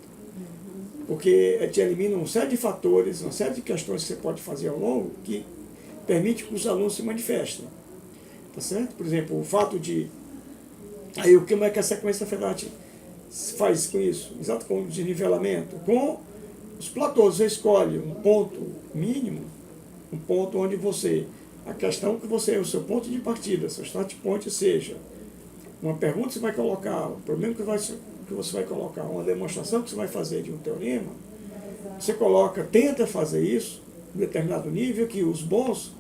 Porque te elimina uma série de fatores, uma série de questões que você pode fazer ao longo que permite que os alunos se manifestem, tá certo? Por exemplo, o fato de... Aí como é que a sequência FEDAT faz com isso? Exato, com o desnivelamento. Com os platôs, você escolhe um ponto mínimo, um ponto onde a questão que o seu ponto de partida, seu start point seja uma pergunta que você vai colocar, o problema que você vai colocar, uma demonstração que você vai fazer de um teorema, você tenta fazer isso em determinado nível, que os bons,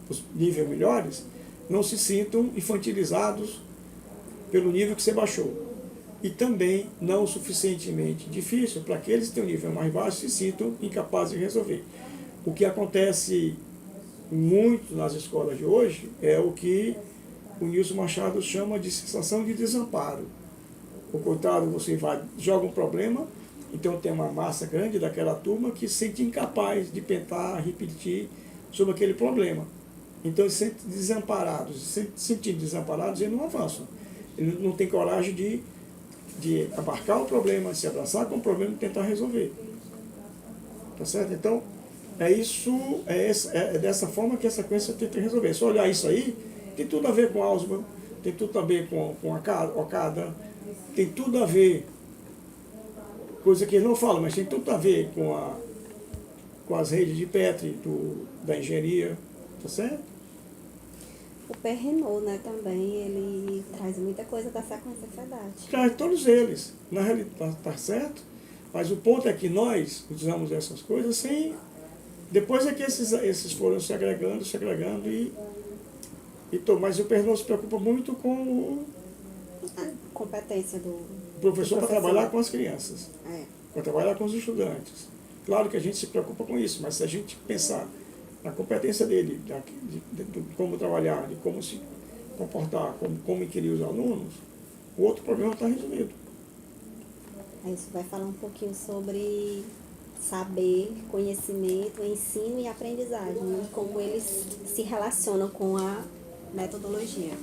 os níveis melhores, não se sintam infantilizados pelo nível que você baixou. E também não o suficientemente difícil para aqueles que têm um nível mais baixo se sintam incapazes de resolver. O que acontece muito nas escolas de hoje é o que o Nilson Machado chama de sensação de desamparo. O coitado, você joga um problema, então tem uma massa grande daquela turma que se sente incapaz de tentar repetir sobre aquele problema. Então eles se sentem desamparados, eles não avançam. Ele não tem coragem de abarcar o problema, se abraçar com o problema e tentar resolver. Tá certo? Então, é dessa forma que a sequência tenta resolver. Se olhar isso aí, tem tudo a ver com Ausubel, tem tudo a ver com Okada, tem tudo a ver, coisa que eles não falam, mas tem tudo a ver com as redes de Petri, da engenharia, tá certo? O Perrenot, né, também, ele traz muita coisa da sequência FEDAT. Traz todos eles. Na realidade está certo, mas o ponto é que nós usamos essas coisas sem... Depois é que esses foram se agregando, mas o Perrenot se preocupa muito com A competência do o professor para trabalhar com as crianças, É. para trabalhar com os estudantes. Claro que a gente se preocupa com isso, mas se a gente pensar na competência dele, de como trabalhar, de como se comportar, como inquirir os alunos, o outro problema está resolvido. Aí você vai falar um pouquinho sobre saber, conhecimento, ensino e aprendizagem, né? Como eles se relacionam com a metodologia.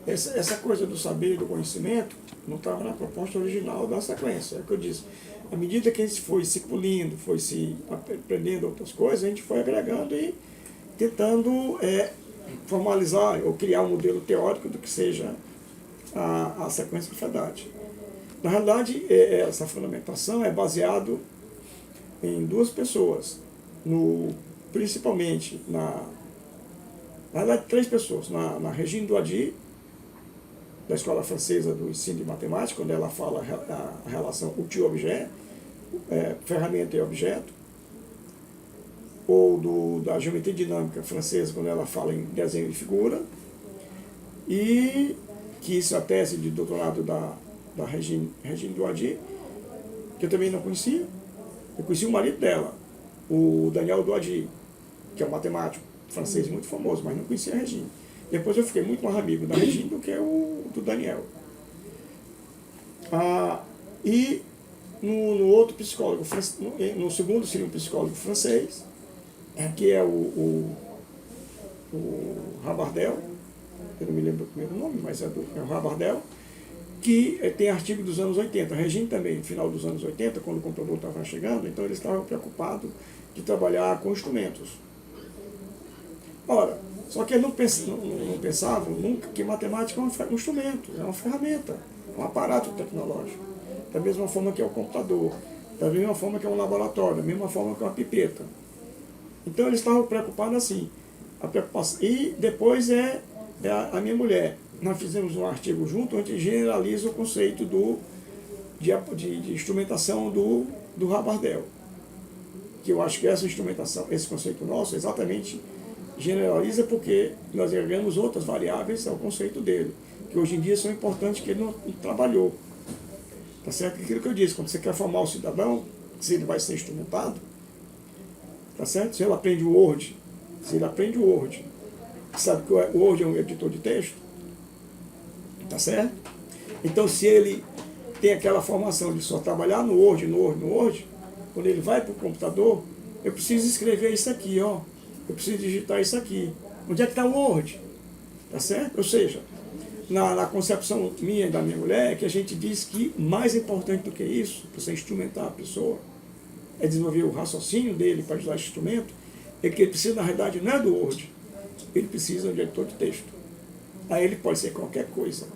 Essa coisa do saber e do conhecimento não estava na proposta original da sequência. É o que eu disse. À medida que a gente foi se polindo, foi se aprendendo outras coisas, a gente foi agregando e tentando formalizar ou criar um modelo teórico do que seja a sequência de FEDAT. Na realidade, essa fundamentação é baseada em duas pessoas, principalmente na verdade, três pessoas, na Regine Doady, da Escola Francesa do Ensino de Matemática, quando ela fala a relação outil-objet, ferramenta e objeto, ou da Geometria Dinâmica Francesa, quando ela fala em desenho de figura, e que isso é a tese de doutorado da Regine Doady, que eu também não conhecia. Eu conheci o marido dela, o Daniel Doady, que é um matemático francês muito famoso, mas não conhecia a Regine. Depois eu fiquei muito mais amigo da Regine do que do Daniel. E no outro psicólogo, no segundo seria um psicólogo francês, que é o Rabardel, eu não me lembro o primeiro nome, mas é o Rabardel, que tem artigo dos anos 80. A Regine também, no final dos anos 80, quando o computador estava chegando, então eles estavam preocupados de trabalhar com instrumentos. Ora, só que eles não pensavam nunca que matemática é um instrumento, é uma ferramenta, é um aparato tecnológico. Da mesma forma que é o computador, da mesma forma que é um laboratório, da mesma forma que é uma pipeta. Então eles estavam preocupados assim. A preocupação. E depois a minha mulher. Nós fizemos um artigo junto onde generaliza o conceito de instrumentação do Rabardel. Que eu acho que essa instrumentação, esse conceito nosso, exatamente generaliza porque nós agregamos outras variáveis ao conceito dele, que hoje em dia são importantes que ele não trabalhou. Tá certo? Aquilo que eu disse, quando você quer formar o cidadão, se ele vai ser instrumentado, tá certo? Se ele aprende o Word, sabe que o Word é um editor de texto, tá certo? Então se ele tem aquela formação de só trabalhar no Word, quando ele vai para o computador, eu preciso escrever isso aqui, ó. Eu preciso digitar isso aqui. Onde é que está o Word? Tá certo? Ou seja, na concepção minha e da minha mulher, é que a gente diz que mais importante do que isso, para você instrumentar a pessoa, é desenvolver o raciocínio dele para ajudar esse instrumento, é que ele precisa, na realidade, não é do Word, ele precisa de um editor de texto. Aí ele pode ser qualquer coisa.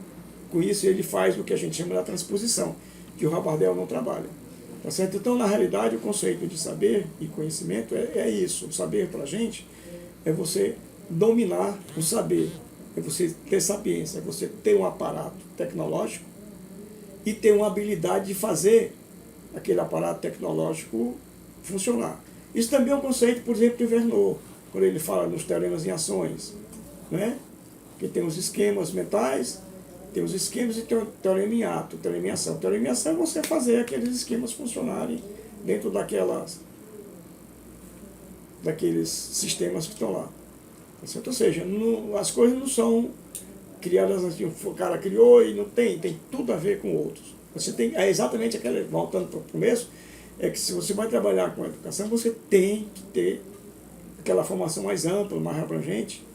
Com isso ele faz o que a gente chama de transposição, que o Rabardel não trabalha. Tá certo? Então, na realidade, o conceito de saber e conhecimento é isso. O saber para a gente é você dominar o saber, é você ter sapiência, é você ter um aparato tecnológico e ter uma habilidade de fazer aquele aparato tecnológico funcionar. Isso também é um conceito, por exemplo, de Verneau, quando ele fala nos teoremas em ações, né? Que tem os esquemas mentais, tem os esquemas e tem o teorema em ato, o teorema em ação. O teorema em ação é você fazer aqueles esquemas funcionarem dentro daqueles sistemas que estão lá. Ou seja, as coisas não são criadas assim, o cara criou e não tem tudo a ver com outros. Você tem, exatamente aquela, voltando para o começo, é que se você vai trabalhar com a educação, você tem que ter aquela formação mais ampla, mais abrangente,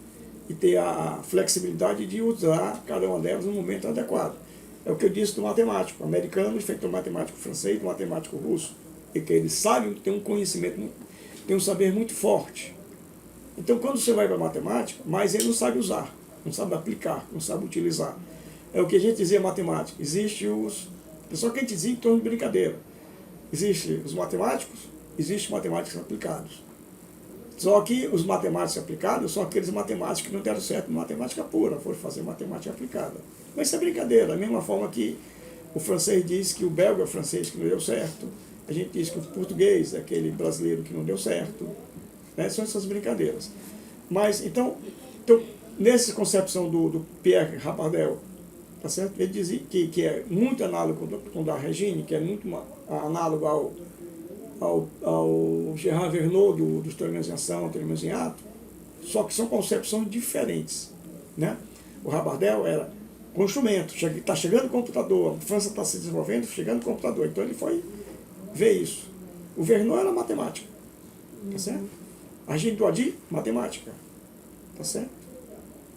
e ter a flexibilidade de usar cada uma delas no momento adequado. É o que eu disse do matemático americano, feito do matemático francês, do matemático russo, e que eles sabem, tem um conhecimento, tem um saber muito forte. Então, quando você vai para a matemática, mas ele não sabe usar, não sabe aplicar, não sabe utilizar. É o que a gente dizia matemática. Existe só que a gente dizia em torno de brincadeira. Existem os matemáticos, existem matemáticos aplicados. Só que os matemáticos aplicados são aqueles matemáticos que não deram certo em matemática pura, foram fazer matemática aplicada. Mas isso é brincadeira, da mesma forma que o francês diz que o belga é o francês que não deu certo, a gente diz que o português é aquele brasileiro que não deu certo, né? São essas brincadeiras. Mas, então nessa concepção do Pierre Rabardel, tá certo? Ele dizia que é muito análogo com o da Regine, que é muito análogo ao Gerard Verneau dos Experimento em Ação, Experimento em Ato, só que são concepções diferentes, né? O Rabardel era com instrumento, está chegando o computador, a França está se desenvolvendo, chegando o computador, então ele foi ver isso. O Verneau era matemática, tá certo? A Regine Doady, matemática, tá certo?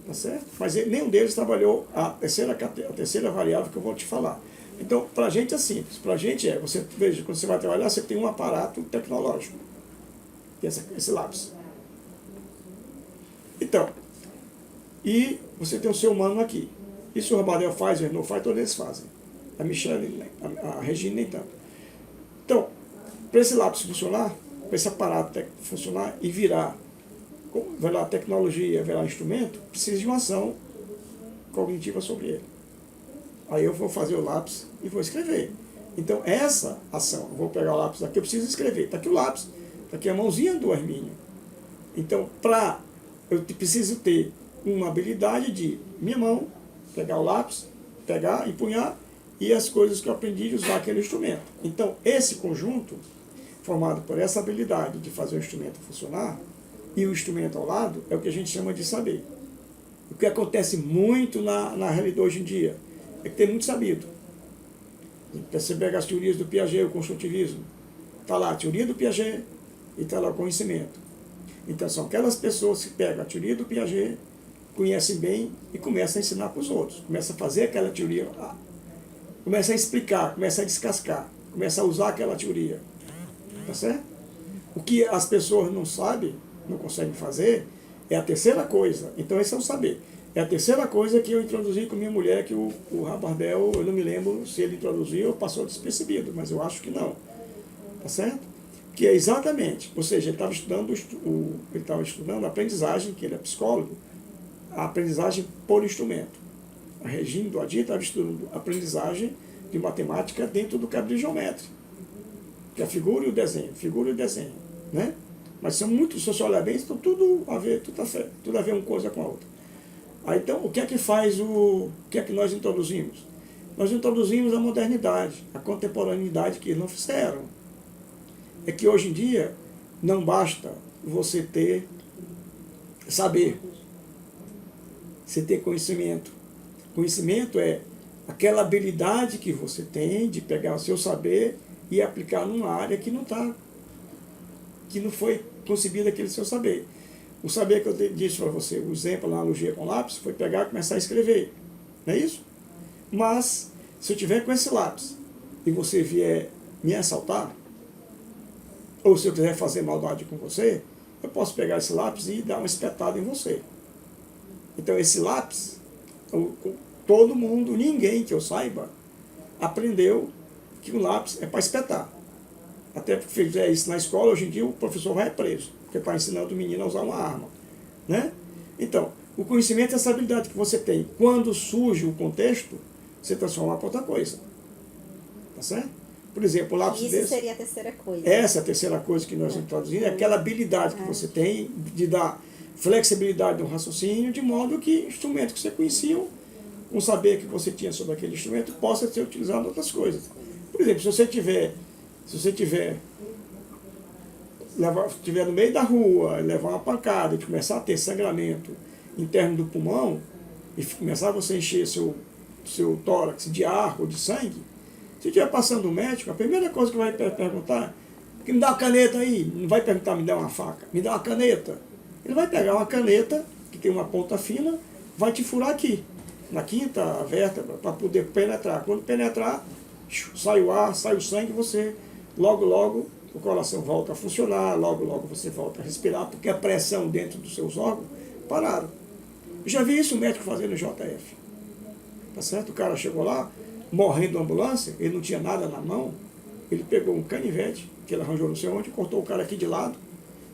Tá certo? Mas nenhum deles trabalhou a terceira variável que eu vou te falar. Então, para a gente é simples. Para a gente você veja, quando você vai trabalhar, você tem um aparato tecnológico, que é esse lápis. Então, e você tem o ser humano aqui. Isso o Rabardel faz, o Renault faz, todos eles fazem. A Michelle, a Regine nem tanto. Então, para esse lápis funcionar, para esse aparato funcionar e virar tecnologia, virar instrumento, precisa de uma ação cognitiva sobre ele. Aí eu vou fazer o lápis e vou escrever. Então, essa ação, eu vou pegar o lápis aqui, eu preciso escrever. Está aqui o lápis, está aqui a mãozinha do Hermínio. Então, eu preciso ter uma habilidade de minha mão, pegar o lápis, pegar, empunhar, e as coisas que eu aprendi de usar aquele instrumento. Então, esse conjunto, formado por essa habilidade de fazer o instrumento funcionar, e o instrumento ao lado, é o que a gente chama de saber. O que acontece muito na realidade hoje em dia é que tem muito sabido. Você pega as teorias do Piaget, o construtivismo, está lá a teoria do Piaget e está lá o conhecimento. Então são aquelas pessoas que pegam a teoria do Piaget, conhecem bem e começam a ensinar para os outros. Começam a fazer aquela teoria, começam a explicar, começam a descascar, começam a usar aquela teoria. Tá certo? O que as pessoas não sabem, não conseguem fazer, é a terceira coisa. Então esse é o saber. É a terceira coisa que eu introduzi com minha mulher, que o Rabardel, eu não me lembro se ele introduziu ou passou despercebido, mas eu acho que não. Tá certo? Que é exatamente, ou seja, ele estava estudando a aprendizagem, que ele é psicólogo, a aprendizagem por instrumento. A Regine Doady estava estudando a aprendizagem de matemática dentro do cabelo geométrico, que é a figura e o desenho, né? Mas são muito, se você olhar bem, estão tudo a ver, tudo a ver uma coisa com a outra. Aí, então, o que é que nós introduzimos? Nós introduzimos a modernidade, a contemporaneidade que eles não fizeram. É que hoje em dia não basta você ter saber, você ter conhecimento. Conhecimento é aquela habilidade que você tem de pegar o seu saber e aplicar numa área que não foi concebida aquele seu saber. O saber que eu disse para você, o exemplo, a analogia com lápis, foi pegar e começar a escrever. Não é isso? Mas, se eu tiver com esse lápis e você vier me assaltar, ou se eu quiser fazer maldade com você, eu posso pegar esse lápis e dar uma espetada em você. Então, esse lápis, todo mundo, ninguém que eu saiba, aprendeu que o lápis é para espetar. Até porque fizer isso na escola, hoje em dia o professor vai preso, porque está ensinando o menino a usar uma arma. Né? Então, o conhecimento é essa habilidade que você tem. Quando surge o contexto, você transforma para outra coisa. Tá certo? Por exemplo, o lápis desse... Isso seria a terceira coisa. Essa é a terceira coisa que nós introduzimos, é aquela habilidade que você tem de dar flexibilidade no raciocínio, de modo que instrumento que você conhecia, com saber que você tinha sobre aquele instrumento, possa ser utilizado em outras coisas. Por exemplo, se você estiver no meio da rua, levar uma pancada e começar a ter sangramento interno do pulmão, e começar você a encher seu tórax de ar ou de sangue, se estiver passando o médico, a primeira coisa que vai perguntar, que me dá uma caneta aí, não vai perguntar, me dá uma faca, me dá uma caneta. Ele vai pegar uma caneta, que tem uma ponta fina, vai te furar aqui, na quinta vértebra, para poder penetrar. Quando penetrar, sai o ar, sai o sangue, você, logo, o coração volta a funcionar, logo você volta a respirar, porque a pressão dentro dos seus órgãos pararam. Eu já vi isso o médico fazendo no JF. Tá certo? O cara chegou lá, morrendo na ambulância, ele não tinha nada na mão, ele pegou um canivete, que ele arranjou não sei onde, cortou o cara aqui de lado,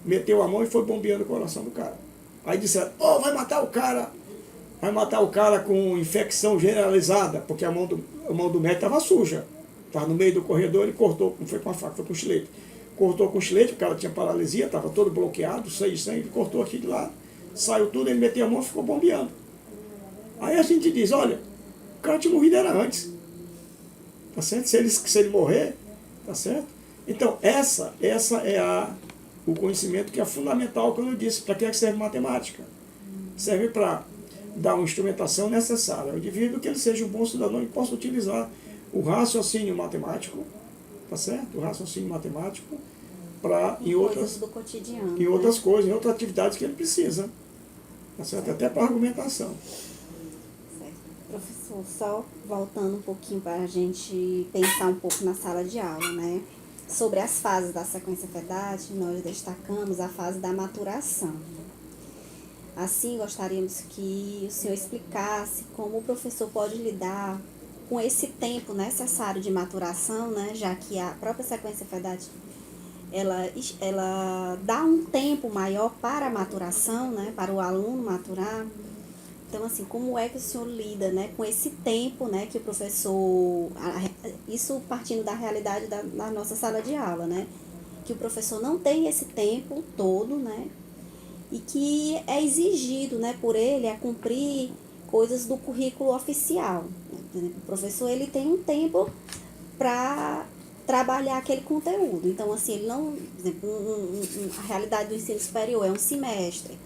meteu a mão e foi bombeando o coração do cara. Aí disseram, vai matar o cara com infecção generalizada, porque a mão do médico estava suja. Estava no meio do corredor, ele cortou, não foi com a faca, foi com o estilete. Cortou com o estilete, o cara tinha paralisia, estava todo bloqueado, cheio de sangue, cortou aqui de lá, saiu tudo, ele meteu a mão e ficou bombeando. Aí a gente diz, olha, o cara tinha morrido era antes. Tá certo? Se ele morrer, tá certo? Então, essa é o conhecimento que é fundamental, como eu disse, para que é que serve matemática? Serve para dar uma instrumentação necessária ao indivíduo, que ele seja um bom cidadão e possa utilizar o raciocínio matemático, tá certo? O raciocínio matemático para em outras do cotidiano, em outras coisas, em outras atividades que ele precisa, tá certo? Até para argumentação. Certo. Professor, só voltando um pouquinho para a gente pensar um pouco na sala de aula, né? Sobre as fases da sequência FEDAT, nós destacamos a fase da maturação. Assim, gostaríamos que o senhor explicasse como o professor pode lidar com esse tempo necessário de maturação, né, já que a própria sequência FEDAT, ela dá um tempo maior para a maturação, né, para o aluno maturar. Então, assim, como é que o senhor lida, né, com esse tempo, né, que o professor, isso partindo da realidade da nossa sala de aula, né, que o professor não tem esse tempo todo, né, e que é exigido, né, por ele a cumprir coisas do currículo oficial. O professor, ele tem um tempo para trabalhar aquele conteúdo. Então, assim, ele não, por exemplo, a realidade do ensino superior é um semestre,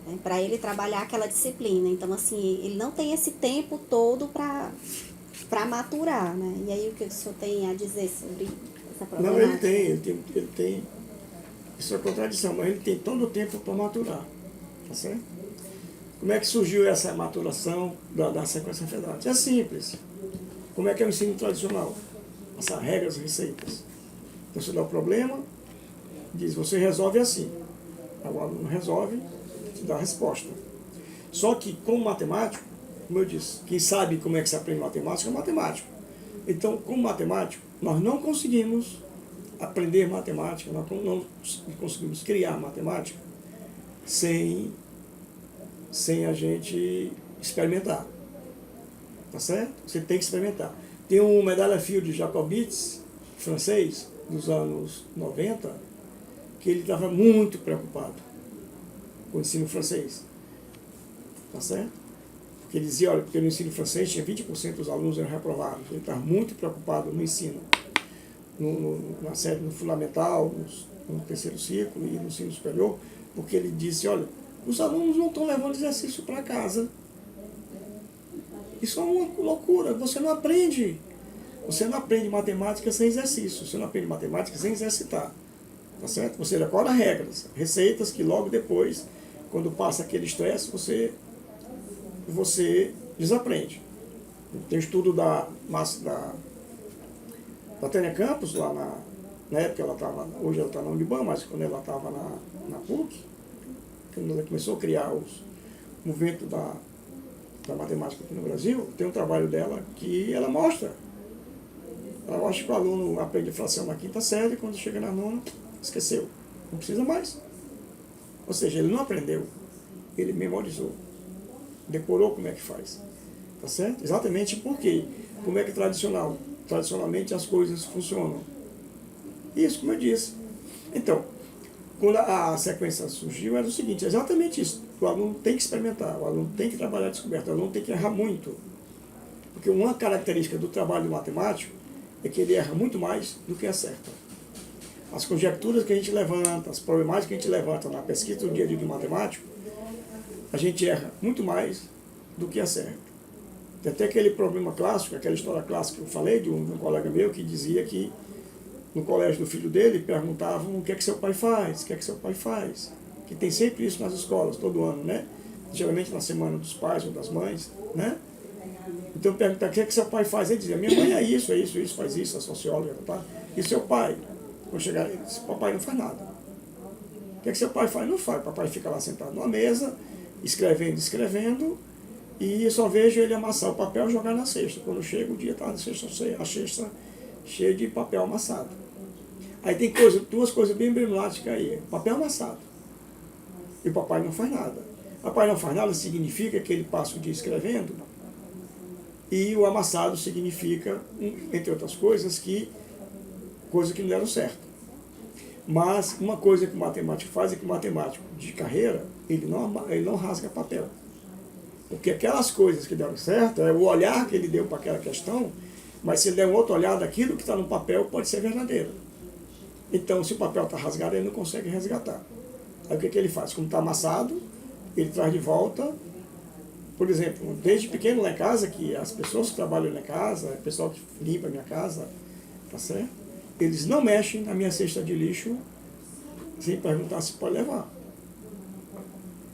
né, para ele trabalhar aquela disciplina. Então, assim, ele não tem esse tempo todo para maturar, né? E aí, o que o senhor tem a dizer sobre essa problemática? Não, ele tem. Isso é contradição, mas ele tem todo o tempo para maturar. Tá certo? Como é que surgiu essa maturação da sequência FEDAT? É simples. Como é que é o ensino tradicional? Essas regras, receitas. Então você dá o problema, diz, você resolve assim. O aluno resolve, te dá a resposta. Só que com matemático, como eu disse, quem sabe como é que se aprende matemática é matemático. Então, como matemático, nós não conseguimos aprender matemática, nós não conseguimos criar matemática sem a gente experimentar. Tá certo? Você tem que experimentar. Tem um medalha fio de Jacobitz, francês, dos anos 90, que ele estava muito preocupado com o ensino francês. Tá certo? Porque ele dizia, olha, porque no ensino francês tinha 20% dos alunos eram reprovados. Ele estava muito preocupado no ensino. Na série, no fundamental, no terceiro ciclo e no ensino superior, porque ele disse, olha, os alunos não estão levando exercício para casa. Isso é uma loucura, você não aprende. Você não aprende matemática sem exercício, você não aprende matemática sem exercitar. Tá certo? Você decora regras, receitas que logo depois, quando passa aquele estresse, você desaprende. Tem um estudo da Tânia Campos, lá na época ela estava, hoje ela está na Uniban, mas quando ela estava na PUC, quando ela começou a criar o movimento da matemática aqui no Brasil, tem um trabalho dela que ela mostra. Ela mostra que o aluno aprende fração na quinta série, quando chega na nona, esqueceu. Não precisa mais. Ou seja, ele não aprendeu, ele memorizou, decorou como é que faz. Tá certo? Exatamente porque, como é que tradicionalmente as coisas funcionam. Isso, como eu disse. Então, quando a sequência surgiu, era o seguinte, exatamente isso. O aluno tem que experimentar, o aluno tem que trabalhar a descoberta, o aluno tem que errar muito. Porque uma característica do trabalho do matemático é que ele erra muito mais do que acerta. As conjecturas que a gente levanta, as problemáticas que a gente levanta na pesquisa do dia a dia do matemático, a gente erra muito mais do que acerta. Tem até aquele problema clássico, aquela história clássica que eu falei de um colega meu que dizia que no colégio do filho dele perguntavam o que é que seu pai faz, o que é que seu pai faz. Que tem sempre isso nas escolas, todo ano, né? Geralmente na semana dos pais ou das mães, né? Então perguntar o que é que seu pai faz, ele dizia, minha mãe é isso, faz isso, a socióloga, tá? E seu pai? Quando chegar, ele disse, papai não faz nada. O que é que seu pai faz? Não faz, papai fica lá sentado numa mesa, escrevendo, e só vejo ele amassar o papel e jogar na cesta. Quando chega o dia, está a cesta cheia de papel amassado. Aí tem duas coisas bem emblemáticas aí. Papel amassado. E o papai não faz nada. Papai não faz nada significa que ele passa o dia escrevendo, e o amassado significa, entre outras coisas, coisas que não deram certo. Mas uma coisa que o matemático faz é que o matemático de carreira, ele não rasga papel. Porque aquelas coisas que deram certo, é o olhar que ele deu para aquela questão, mas se ele der um outro olhar daquilo que está no papel, pode ser verdadeiro. Então, se o papel está rasgado, ele não consegue resgatar. Aí o que ele faz? Como está amassado, ele traz de volta. Por exemplo, desde pequeno lá em casa, que as pessoas que trabalham lá em casa, o pessoal que limpa a minha casa, tá certo? Eles não mexem na minha cesta de lixo sem perguntar se pode levar.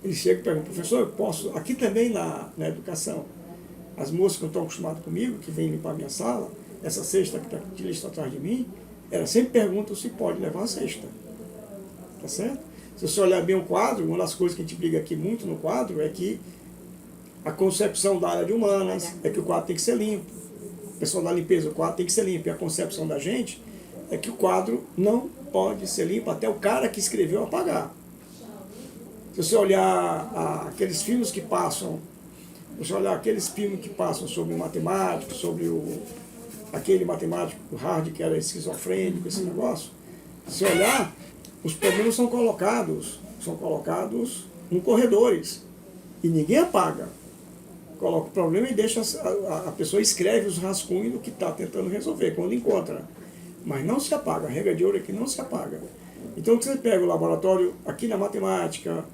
Eles chegam e perguntam, professor, eu posso? Aqui também na educação, as moças que não estão acostumadas comigo, que vêm limpar a minha sala, essa cesta de lixo atrás de mim, elas sempre perguntam se pode levar a cesta. Tá certo? Se você olhar bem o quadro, uma das coisas que a gente briga aqui muito no quadro é que a concepção da área de humanas é que o quadro tem que ser limpo. O pessoal da limpeza, o quadro tem que ser limpo. E a concepção da gente é que o quadro não pode ser limpo até o cara que escreveu apagar. Se você olhar aqueles filmes que passam, sobre matemática, sobre aquele matemático hard que era esquizofrênico, esse negócio, se você olhar, os problemas são colocados em corredores e ninguém apaga. Coloca o problema e deixa a pessoa escreve os rascunhos do que está tentando resolver, quando encontra. Mas não se apaga, a regra de ouro é que não se apaga. Então você pega o laboratório aqui na matemática,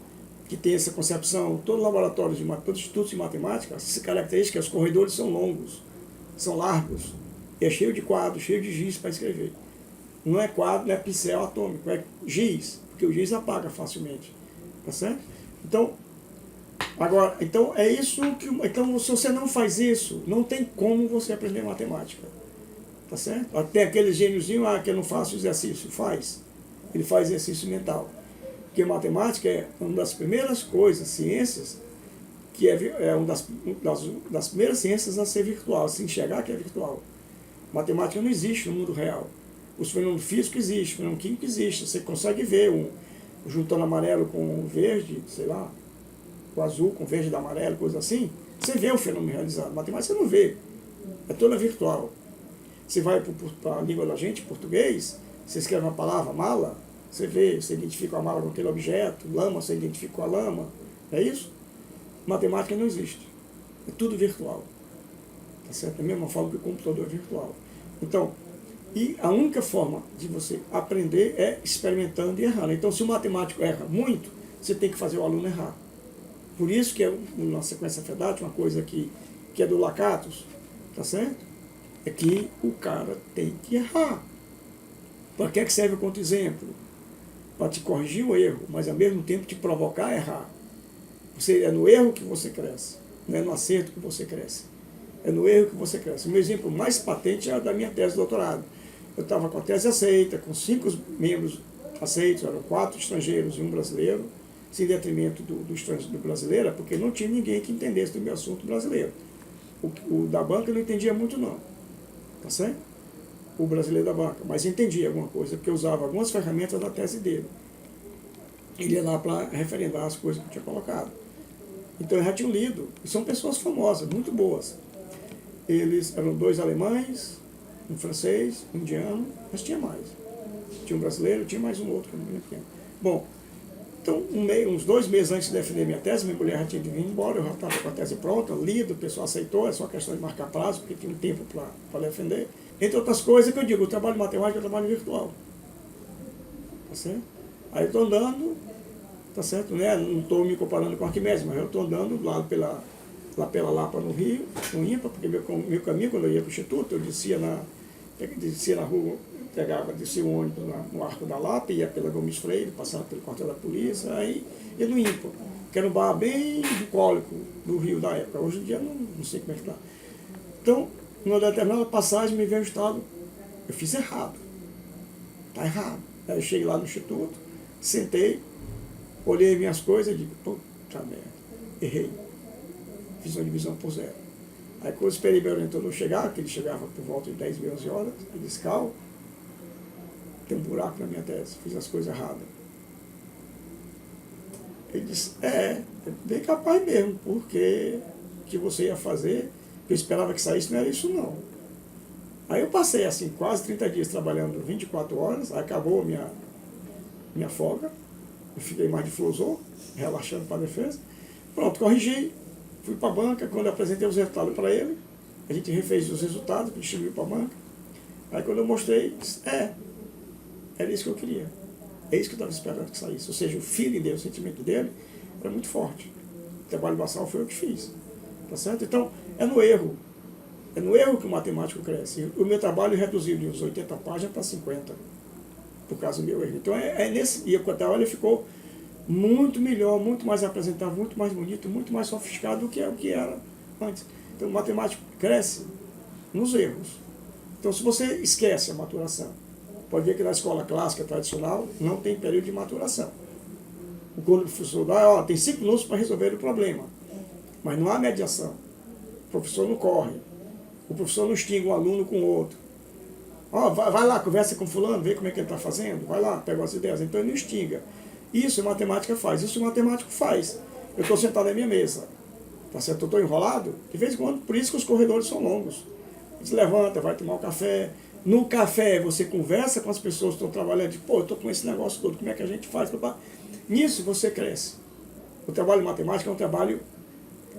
que tem essa concepção, todo laboratório, todo instituto de matemática, essa característica, os corredores são longos, são largos, e é cheio de quadros, cheio de giz para escrever. Não é quadro, não é pincel atômico, é giz, porque o giz apaga facilmente. Tá certo? Então é isso que. Então, se você não faz isso, não tem como você aprender matemática. Tá certo? Até aquele gêniozinho, que eu não faço exercício, faz. Ele faz exercício mental. Porque matemática é uma das primeiras coisas, ciências, que é uma das primeiras ciências a ser virtual, a se enxergar que é virtual. Matemática não existe no mundo real. Os fenômenos físicos existem, o fenômeno químico existe. Você consegue ver juntando amarelo com verde, sei lá, o azul com verde e amarelo, coisa assim. Você vê o fenômeno realizado. Matemática você não vê. É toda virtual. Você vai para a língua da gente, português, você escreve uma palavra, mala, você vê, você identifica a mala com aquele objeto, lama, você identifica com a lama. É isso? Matemática não existe. É tudo virtual. Tá certo? Da mesma forma que o computador é virtual. Então, e a única forma de você aprender é experimentando e errando. Então, se o matemático erra muito, você tem que fazer o aluno errar. Por isso que na sequência FEDAT, uma coisa que é do Lakatos, tá certo? É que o cara tem que errar. Para que serve o contra-exemplo? Para te corrigir o erro, mas ao mesmo tempo te provocar a errar. É no erro que você cresce, não é no acerto que você cresce. É no erro que você cresce. O meu exemplo mais patente é da minha tese de doutorado. Eu estava com a tese aceita, com 5 membros aceitos, eram 4 estrangeiros e 1 brasileiro, sem detrimento do brasileiro, porque não tinha ninguém que entendesse do meu assunto brasileiro. O da banca eu não entendia muito não, tá certo? O brasileiro da banca, mas entendia alguma coisa, porque eu usava algumas ferramentas da tese dele. Ele ia lá para referendar as coisas que eu tinha colocado. Então eu já tinha lido, e são pessoas famosas, muito boas. Eles eram 2 alemães, um francês, um indiano, mas tinha mais. Tinha um brasileiro, tinha mais um outro, que eu não me lembro. Bom, então uns 2 meses antes de defender minha tese, minha mulher já tinha de vir embora, eu já estava com a tese pronta, lida, o pessoal aceitou, é só questão de marcar prazo, porque tinha um tempo para defender. Entre outras coisas que eu digo, o trabalho de matemática é um trabalho virtual. Tá certo? Aí eu estou andando, tá certo? Né? Não estou me comparando com Arquimedes, mas eu estou andando lá pela Lapa no Rio, no IMPA, porque meu caminho, quando eu ia para o Instituto, eu descia na rua, descia o ônibus no Arco da Lapa, ia pela Gomes Freire, passava pelo quartel da polícia, aí ia no IMPA, que era um bar bem bucólico do Rio da época. Hoje em dia não sei como é que está. Então, numa determinada passagem me veio o estado, eu fiz errado. Está errado. Aí eu cheguei lá no Instituto, sentei, olhei minhas coisas e digo, puta merda, errei. Fiz uma divisão por 0. Aí quando eu esperei meu orientador chegar, que ele chegava por volta de 10, 11 horas, ele disse, Cal, tem um buraco na minha tese, fiz as coisas erradas. Ele disse, bem capaz mesmo, porque o que você ia fazer, eu esperava que saísse, não era isso não. Aí eu passei assim, quase 30 dias trabalhando 24 horas, acabou minha folga, eu fiquei mais de filosofo, relaxando para a defesa. Pronto, corrigi, fui para a banca, quando eu apresentei os resultados para ele, a gente refez os resultados, distribuiu para a banca. Aí quando eu mostrei, disse, era isso que eu queria. É isso que eu estava esperando que saísse. Ou seja, o feeling dele, o sentimento dele, era muito forte. O trabalho basal foi eu que fiz. Tá certo? Então, é no erro. É no erro que o matemático cresce. O meu trabalho reduziu de uns 80 páginas para 50, por causa do meu erro. Então, e o trabalho ficou muito melhor, muito mais apresentável, muito mais bonito, muito mais sofisticado do que o que era antes. Então, o matemático cresce nos erros. Então, se você esquece a maturação, pode ver que na escola clássica tradicional não tem período de maturação. Quando o professor dá, tem 5 minutos para resolver o problema, mas não há mediação. O professor não corre, o professor não extingue um aluno com o outro. Vai lá, conversa com fulano, vê como é que ele está fazendo, vai lá, pega as ideias. Então ele não extinga. Isso a matemática faz, isso o matemático faz. Eu estou sentado na minha mesa, tá certo? Eu estou enrolado, de vez em quando, por isso que os corredores são longos. Você levanta, vai tomar um café. No café você conversa com as pessoas que estão trabalhando, eu estou com esse negócio todo, como é que a gente faz? Nisso você cresce. O trabalho matemático é um trabalho,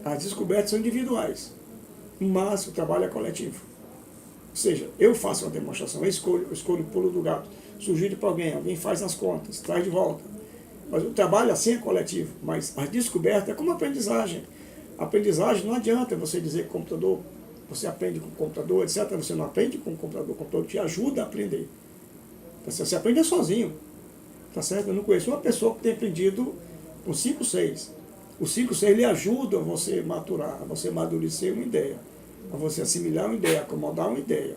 as descobertas são individuais, mas o trabalho é coletivo. Ou seja, eu faço uma demonstração, eu escolho o pulo do gato, sugiro para alguém faz nas contas, traz de volta. Mas o trabalho assim é coletivo, mas a descoberta é como aprendizagem. A aprendizagem não adianta você dizer que computador, você aprende com o computador, etc. Você não aprende com o computador te ajuda a aprender. Você aprende sozinho. Tá certo? Eu não conheço uma pessoa que tenha aprendido com 5, 6. O 5, 6 lhe ajuda a você maturar, a você amadurecer uma ideia, a você assimilar uma ideia, acomodar uma ideia,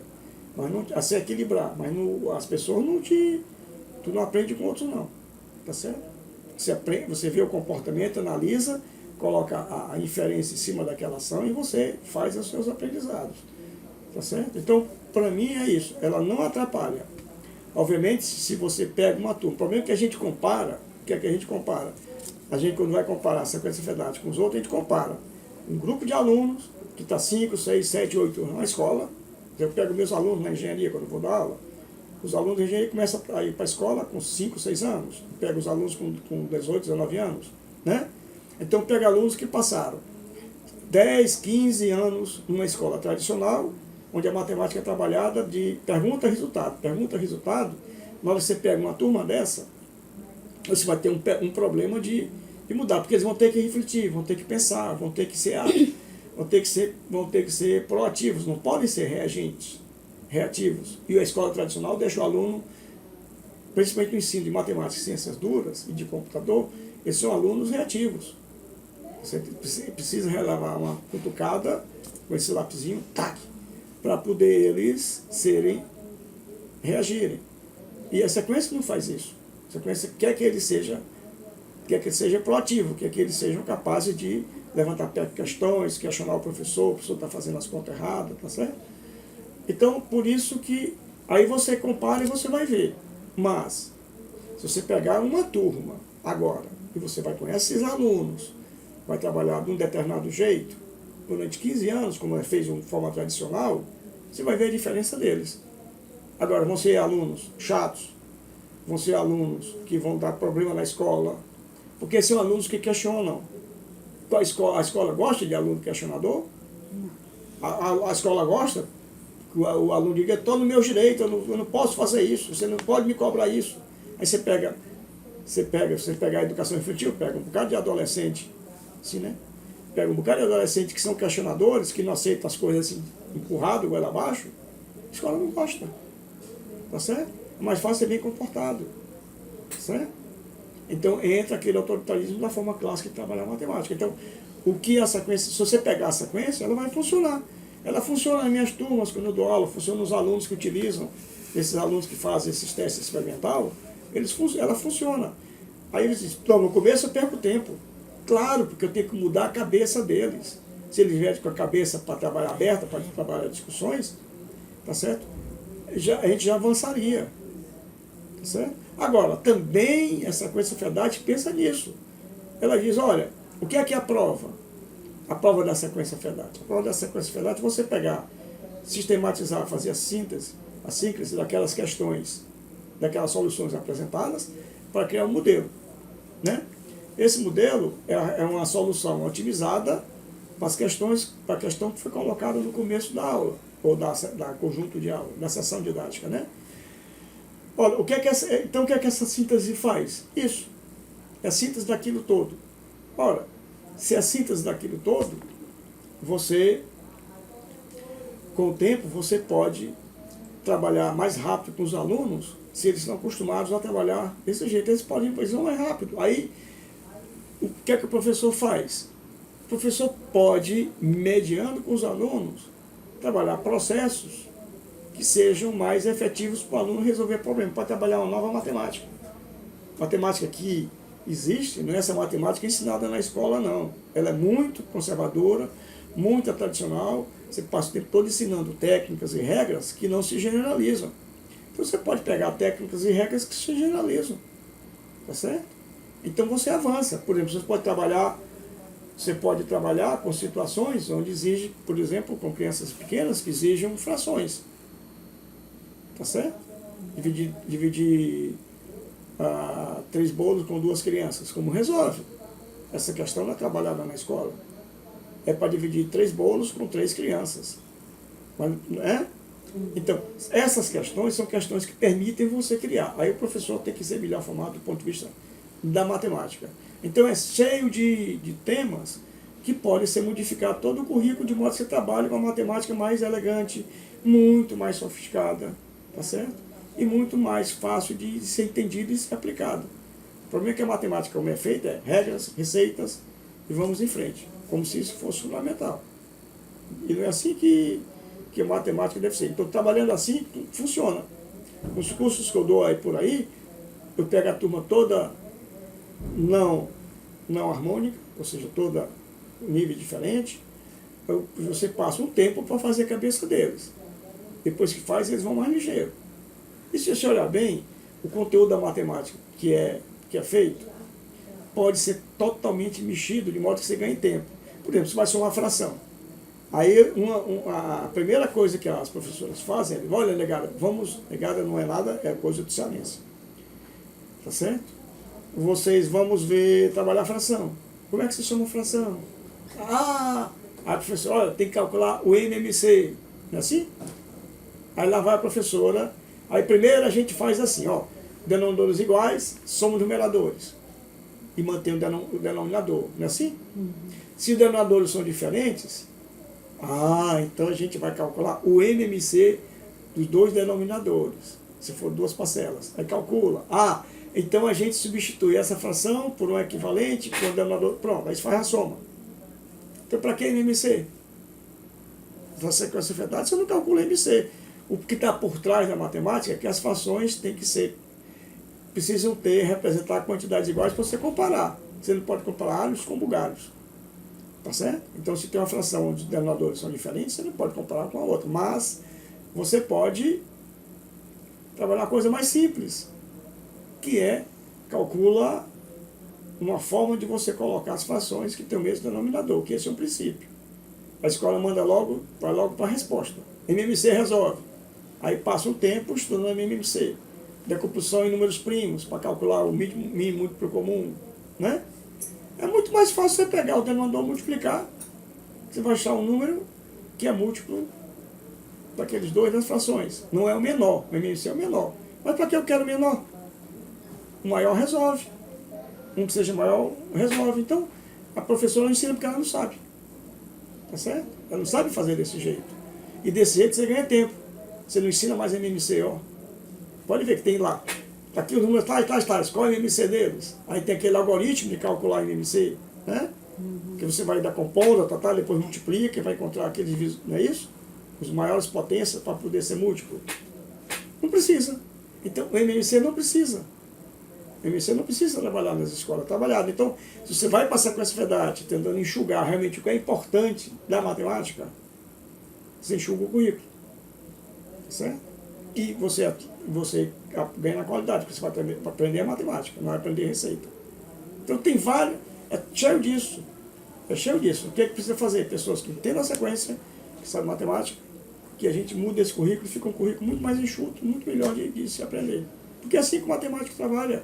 mas não, a se equilibrar. Mas as pessoas tu não aprende com outros não. Tá certo? Você vê o comportamento, analisa, coloca a inferência em cima daquela ação e você faz os seus aprendizados. Tá certo? Então, para mim é isso. Ela não atrapalha. Obviamente, se você pega uma turma, o problema é que a gente compara, o que é que a gente compara? A gente, quando vai comparar a sequência FEDAT com os outros, a gente compara um grupo de alunos que está 5, 6, 7, 8 anos na escola. Eu pego meus alunos na engenharia, quando eu vou dar aula, os alunos da engenharia começam a ir para a escola com 5, 6 anos. Eu pego os alunos com 18, 19 anos, né? Então, pega alunos que passaram 10, 15 anos numa escola tradicional, onde a matemática é trabalhada de pergunta-resultado. Pergunta-resultado, mas você pega uma turma dessa, você vai ter um problema de mudar, porque eles vão ter que refletir, vão ter que pensar, vão ter que ser ágeis, vão ter que ser proativos, não podem ser reativos. E a escola tradicional deixa o aluno, principalmente no ensino de matemática e ciências duras e de computador, eles são alunos reativos. Você precisa relevar uma cutucada com esse lapisinho, para poder eles reagirem. E a sequência não faz isso. A sequência quer que ele seja proativo, quer que eles sejam capazes de levantar questões, questionar o professor está fazendo as contas erradas, tá certo? Então, por isso que aí você compara e você vai ver. Mas, se você pegar uma turma agora, e você vai conhecer esses alunos, vai trabalhar de um determinado jeito, durante 15 anos, como fez de forma tradicional, você vai ver a diferença deles. Agora, vão ser alunos chatos, vão ser alunos que vão dar problema na escola, porque são alunos que questionam. A escola gosta de aluno questionador? A escola gosta que o aluno diga, estou no meu direito, eu não posso fazer isso, você não pode me cobrar isso. Aí você pega a educação infantil, pega um bocado de adolescente, assim, né? Pega um bocado de adolescente que são questionadores, que não aceitam as coisas assim, empurrado, goela abaixo, a escola não gosta. Tá certo? É mais fácil ser bem comportado. Certo? Então entra aquele autoritarismo da forma clássica de trabalhar matemática. Então, o que a sequência, se você pegar a sequência, ela vai funcionar. Ela funciona nas minhas turmas, quando eu dou aula, funciona nos alunos que utilizam, esses alunos que fazem esses testes experimentais, ela funciona. Aí eles dizem, no começo eu perco tempo. Claro, porque eu tenho que mudar a cabeça deles. Se eles vierem com a cabeça para trabalhar aberta, para trabalhar discussões, tá certo? A gente já avançaria. Certo? Agora, também essa sequência FEDAT pensa nisso. Ela diz, olha, o que é a prova? A prova da sequência FEDAT. A prova da sequência FEDAT é você pegar, sistematizar, fazer a síntese daquelas questões, daquelas soluções apresentadas, para criar um modelo. Né? Esse modelo é uma solução otimizada para as questões, para a questão que foi colocada no começo da aula, ou da conjunto de aula, da sessão didática. Né? Olha, então o que é que essa síntese faz? Isso. É a síntese daquilo todo. Ora, se é a síntese daquilo todo, você, com o tempo, você pode trabalhar mais rápido com os alunos, se eles estão acostumados a trabalhar desse jeito. Eles vão mais rápido. Aí, o que é que o professor faz? O professor pode, mediando com os alunos, trabalhar processos que sejam mais efetivos para o aluno resolver problemas, para trabalhar uma nova matemática. Matemática que existe, não é essa matemática ensinada na escola, não. Ela é muito conservadora, muito tradicional, você passa o tempo todo ensinando técnicas e regras que não se generalizam. Então você pode pegar técnicas e regras que se generalizam, tá certo? Então você avança. Por exemplo, você pode trabalhar com situações onde exige, por exemplo, com crianças pequenas que exijam frações. Tá certo? Dividir 3 bolos com 2 crianças. Como resolve? Essa questão não é trabalhada na escola. É para dividir 3 bolos com 3 crianças. Mas, é? Então, essas questões são questões que permitem você criar. Aí o professor tem que ser melhor formado do ponto de vista da matemática. Então é cheio de temas que podem ser modificados todo o currículo, de modo que você trabalhe com a matemática mais elegante, muito mais sofisticada, tá certo? E muito mais fácil de ser entendido e ser aplicado. O problema é que a matemática, como é feita, é regras, receitas, e vamos em frente, como se isso fosse fundamental. E não é assim que a matemática deve ser. Então, trabalhando assim, funciona. Os cursos que eu dou aí por aí, eu pego a turma toda não harmônica, ou seja, toda nível diferente, você passa um tempo para fazer a cabeça deles. Depois que faz, eles vão mais ligeiro. E se você olhar bem, o conteúdo da matemática que é feito pode ser totalmente mexido de modo que você ganhe tempo. Por exemplo, você vai somar uma fração. Aí a primeira coisa que as professoras fazem é, olha, negada, negada não é nada, é coisa de ciência. Tá certo? Vamos ver, trabalhar a fração. Como é que se chama fração? A professora, olha, tem que calcular o MMC. Não é assim? Aí lá vai a professora. Aí primeiro a gente faz assim, ó, denominadores iguais, somos numeradores. E mantém o denominador. Não é assim? Se os denominadores são diferentes, então a gente vai calcular o MMC dos 2 denominadores, se for 2 parcelas. Aí calcula. Então a gente substitui essa fração por um equivalente com o denominador. Pronto, aí faz a soma. Então para que MMC? Na sequência FEDAT você não calcula MC. O que está por trás da matemática é que as frações precisam representar quantidades iguais para você comparar. Você não pode comparar alhos com bugalhos. Tá certo? Então, se tem uma fração onde os denominadores são diferentes, você não pode comparar com a outra. Mas você pode trabalhar uma coisa mais simples, que calcula uma forma de você colocar as frações que tem o mesmo denominador, que esse é um princípio. A escola vai logo para a resposta. MMC resolve. Aí passa um tempo estudando MMC. Decomposição em números primos, para calcular o mínimo múltiplo comum. Né? É muito mais fácil você pegar o denominador e multiplicar. Você vai achar um número que é múltiplo daqueles 2 das frações. Não é o menor, o MMC é o menor. Mas para que eu quero o menor? O maior resolve. Um que seja maior resolve. Então, a professora não ensina porque ela não sabe. Tá certo? Ela não sabe fazer desse jeito. E desse jeito você ganha tempo. Você não ensina mais MMC, ó. Pode ver que tem lá. Aqui os números tais. Qual é o MMC deles? Aí tem aquele algoritmo de calcular MMC, né? Que você vai dar compondo, depois multiplica e vai encontrar aqueles, não é isso? Os maiores potências para poder ser múltiplo. Não precisa. Então o MMC não precisa. O MMC não precisa trabalhar nas escolas trabalhadas. Então, se você vai passar com essa FEDAT, tentando enxugar realmente o que é importante da matemática, você enxuga o currículo. Certo? e você ganha na qualidade, porque você vai aprender a matemática, não vai aprender receita. Então tem vários, é cheio disso. É cheio disso. O que é que precisa fazer? Pessoas que entendem a sequência, que sabem matemática, que a gente muda esse currículo e fica um currículo muito mais enxuto, muito melhor de se aprender. Porque é assim que o matemático trabalha.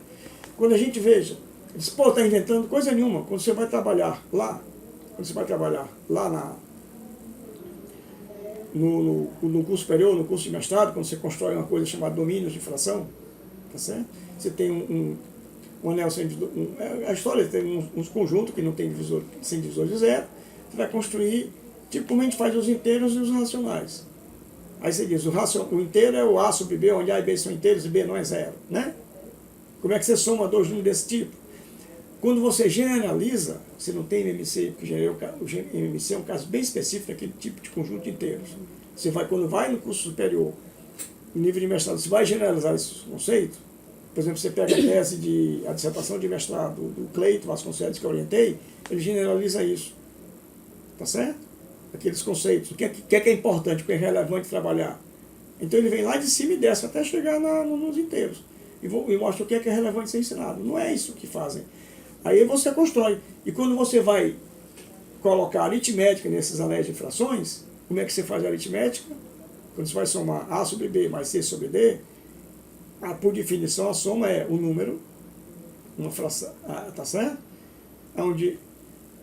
Quando a gente veja, diz, pô, está inventando coisa nenhuma. Quando você vai trabalhar lá, no curso superior, no curso de mestrado, quando você constrói uma coisa chamada domínios de fração, tá certo? Você tem um anel sem divisor, a história tem uns conjuntos que não tem divisor, sem divisor de zero, você vai construir, tipo como a gente faz os inteiros e os racionais. Aí você diz, o inteiro é o A sobre B, onde A e B são inteiros e B não é zero, né? Como é que você soma dois números desse tipo? Quando você generaliza, você não tem MMC, porque o MMC é um caso bem específico daquele tipo de conjunto de inteiros. Quando vai no curso superior, no nível de mestrado, você vai generalizar esses conceitos. Por exemplo, você pega a dissertação de mestrado do Cleito Vasconcelos, que eu orientei, ele generaliza isso. Tá certo? Aqueles conceitos. O que é importante, o que é relevante trabalhar. Então ele vem lá de cima e desce até chegar nos inteiros. E mostra o que é relevante ser ensinado. Não é isso que fazem. Aí você constrói. E quando você vai colocar aritmética nesses anéis de frações, como é que você faz a aritmética? Quando você vai somar A sobre B mais C sobre D, por definição a soma é o número, uma fração, tá certo? Onde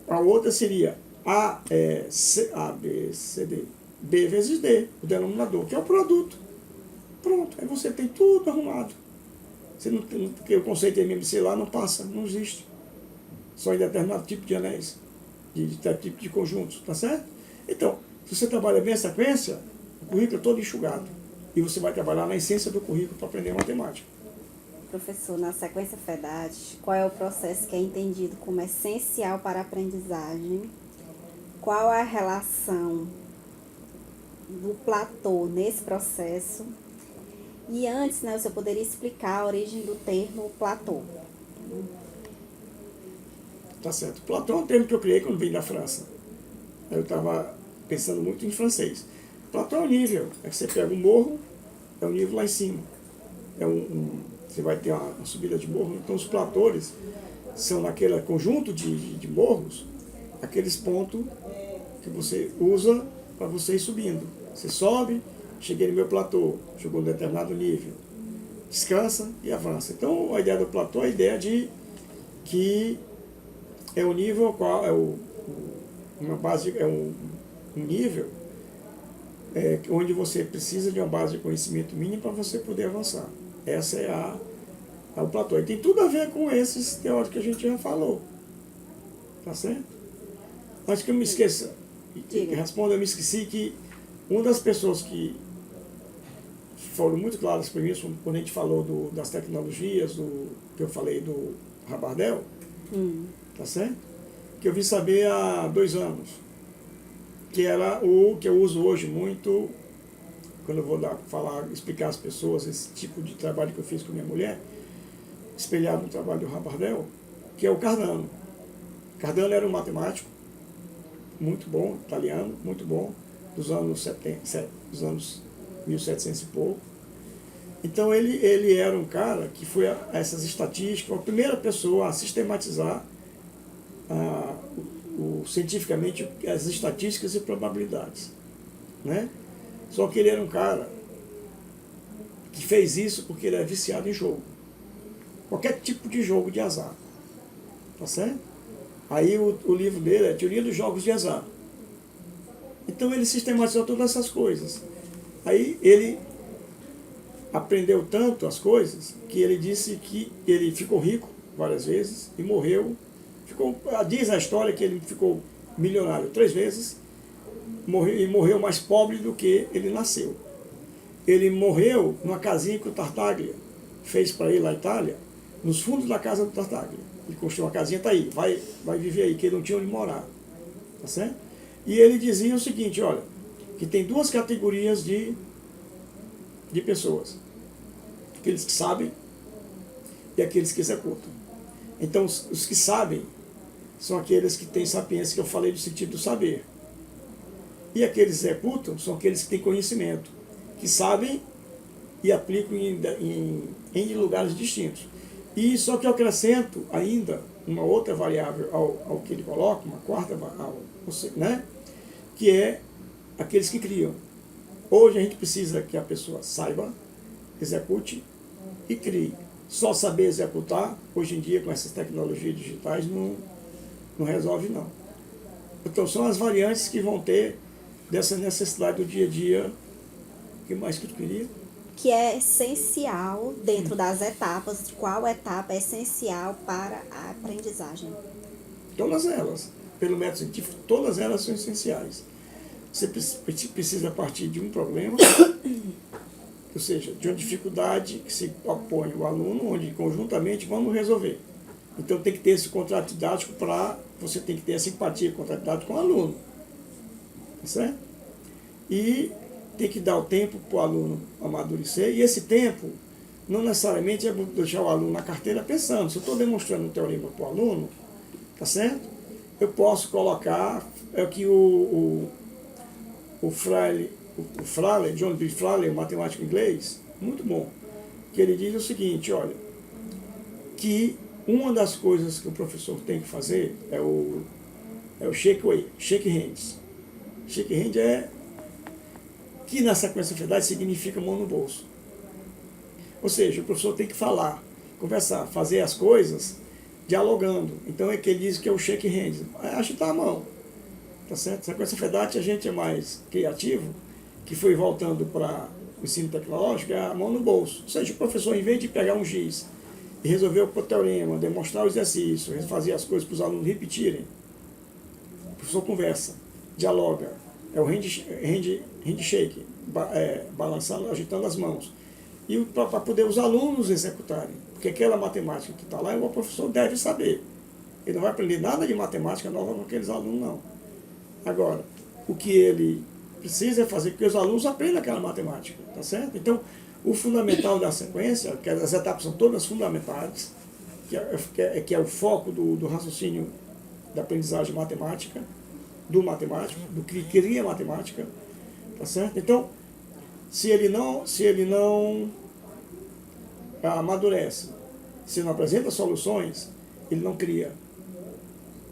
a outra seria A B, C, D. B vezes D, o denominador, que é o produto. Pronto, aí você tem tudo arrumado. Porque o conceito de MMC lá não passa, não existe. Só em determinado tipo de anéis, de tipo de conjuntos, tá certo? Então, se você trabalha bem a sequência, o currículo é todo enxugado. E você vai trabalhar na essência do currículo para aprender matemática. Professor, na sequência FEDAT, qual é o processo que é entendido como essencial para a aprendizagem? Qual é a relação do platô nesse processo? E antes, né, você poderia explicar a origem do termo platô. Tá certo. Platô é um termo que eu criei quando vim da França. Eu estava pensando muito em francês. Platô é um nível. É que você pega um morro, é um nível lá em cima. Você vai ter uma subida de morro. Então os platôs são naquele conjunto de morros, aqueles pontos que você usa para você ir subindo. Você sobe, cheguei no meu platô, chegou a um determinado nível, descansa e avança. Então a ideia do platô é a ideia de que é o nível qual uma base, um nível onde você precisa de uma base de conhecimento mínimo para você poder avançar. Essa é o platô. E tem tudo a ver com esses teóricos que a gente já falou. Tá certo? Mas que eu me esqueça, eu me esqueci que uma das pessoas que foram muito claras para mim, quando a gente falou das tecnologias, que eu falei do Rabardel, tá certo? Que eu vim saber há 2 anos, que era o que eu uso hoje muito, quando eu vou explicar às pessoas esse tipo de trabalho que eu fiz com minha mulher, espelhado no trabalho do Rabardel, que é o Cardano. Cardano era um matemático muito bom, italiano, muito bom, dos anos 1700 e pouco. Então ele era um cara que foi a essas estatísticas, a primeira pessoa a sistematizar cientificamente as estatísticas e probabilidades, né? Só que ele era um cara que fez isso porque ele é viciado em jogo. Qualquer tipo de jogo de azar. Tá certo? Aí o livro dele é Teoria dos Jogos de Azar. Então ele sistematizou todas essas coisas. Aí ele aprendeu tanto as coisas que ele disse que ele ficou rico várias vezes e morreu. Diz a história que ele ficou milionário 3 vezes e morreu mais pobre do que ele nasceu. Ele morreu numa casinha que o Tartaglia fez para ele na Itália, nos fundos da casa do Tartaglia. Ele construiu uma casinha, tá aí, vai viver aí, que ele não tinha onde morar. Tá certo? E ele dizia o seguinte, olha, que tem 2 categorias de pessoas. Aqueles que sabem e aqueles que executam. Então, os que sabem são aqueles que têm sapiência, que eu falei do sentido do saber. E aqueles que executam são aqueles que têm conhecimento, que sabem e aplico em lugares distintos. E só que eu acrescento ainda uma outra variável ao que ele coloca, uma quarta, né? Que é aqueles que criam. Hoje a gente precisa que a pessoa saiba, execute e crie. Só saber executar, hoje em dia, com essas tecnologias digitais, não resolve, não. Então, são as variantes que vão ter dessa necessidade do dia a dia. O que mais que tu queria? Que é essencial dentro das etapas, qual etapa é essencial para a aprendizagem? Todas elas. Pelo método científico, todas elas são essenciais. Você precisa partir de um problema, ou seja, de uma dificuldade que se opõe ao aluno, onde conjuntamente vamos resolver. Então tem que ter esse contrato didático você tem que ter essa empatia, contrato didático com o aluno. Tá certo? E tem que dar o tempo para o aluno amadurecer, e esse tempo não necessariamente é deixar o aluno na carteira pensando. Se eu estou demonstrando um teorema para o aluno, tá certo? Eu posso colocar, é o que o Fraley, John B. Fraley, um matemático inglês, muito bom, que ele diz o seguinte, olha, que uma das coisas que o professor tem que fazer é o shake hands. Shake hand que na sequência de verdade significa mão no bolso. Ou seja, o professor tem que falar, conversar, fazer as coisas dialogando. Então é que ele diz que é o shake hands, agitar a mão. Tá certo? Sequência de verdade a gente é mais criativo, que foi voltando para o ensino tecnológico, é a mão no bolso. Ou seja, o professor, em vez de pegar um giz e resolver o teorema, demonstrar o exercício, fazer as coisas para os alunos repetirem, o professor conversa, dialoga, é o handshake, balançando, agitando as mãos. E para poder os alunos executarem, porque aquela matemática que está lá, o professor deve saber. Ele não vai aprender nada de matemática nova com aqueles alunos, não. Agora, o que ele precisa é fazer com que os alunos aprendam aquela matemática, tá certo? Então, o fundamental da sequência, que as etapas são todas fundamentais, que é o foco do raciocínio da aprendizagem matemática, do matemático, do que cria matemática, tá certo? Então, se ele não amadurece, se não apresenta soluções, ele não cria,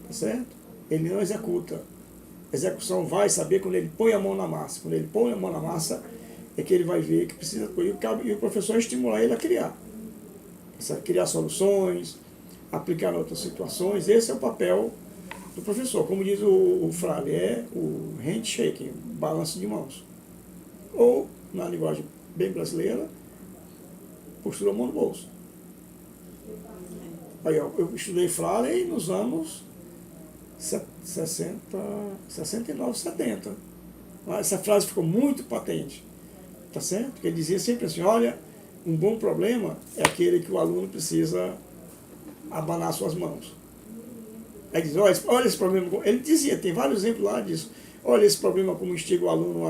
tá certo? Ele não executa. A execução vai saber quando ele põe a mão na massa. Quando ele põe a mão na massa, é que ele vai ver que precisa, e o professor estimular ele a criar. Criar soluções, aplicar em outras situações. Esse é o papel do professor. Como diz o Fraley, é o handshake, balanço de mãos. Ou, na linguagem bem brasileira, postura a mão no bolso. Aí, ó, eu estudei Fraley nos anos 69, 70. Essa frase ficou muito patente, tá certo? Porque ele dizia sempre assim, olha, um bom problema é aquele que o aluno precisa abanar suas mãos. Aí diz, olha esse problema, ele dizia, tem vários exemplos lá disso, olha esse problema como instiga o aluno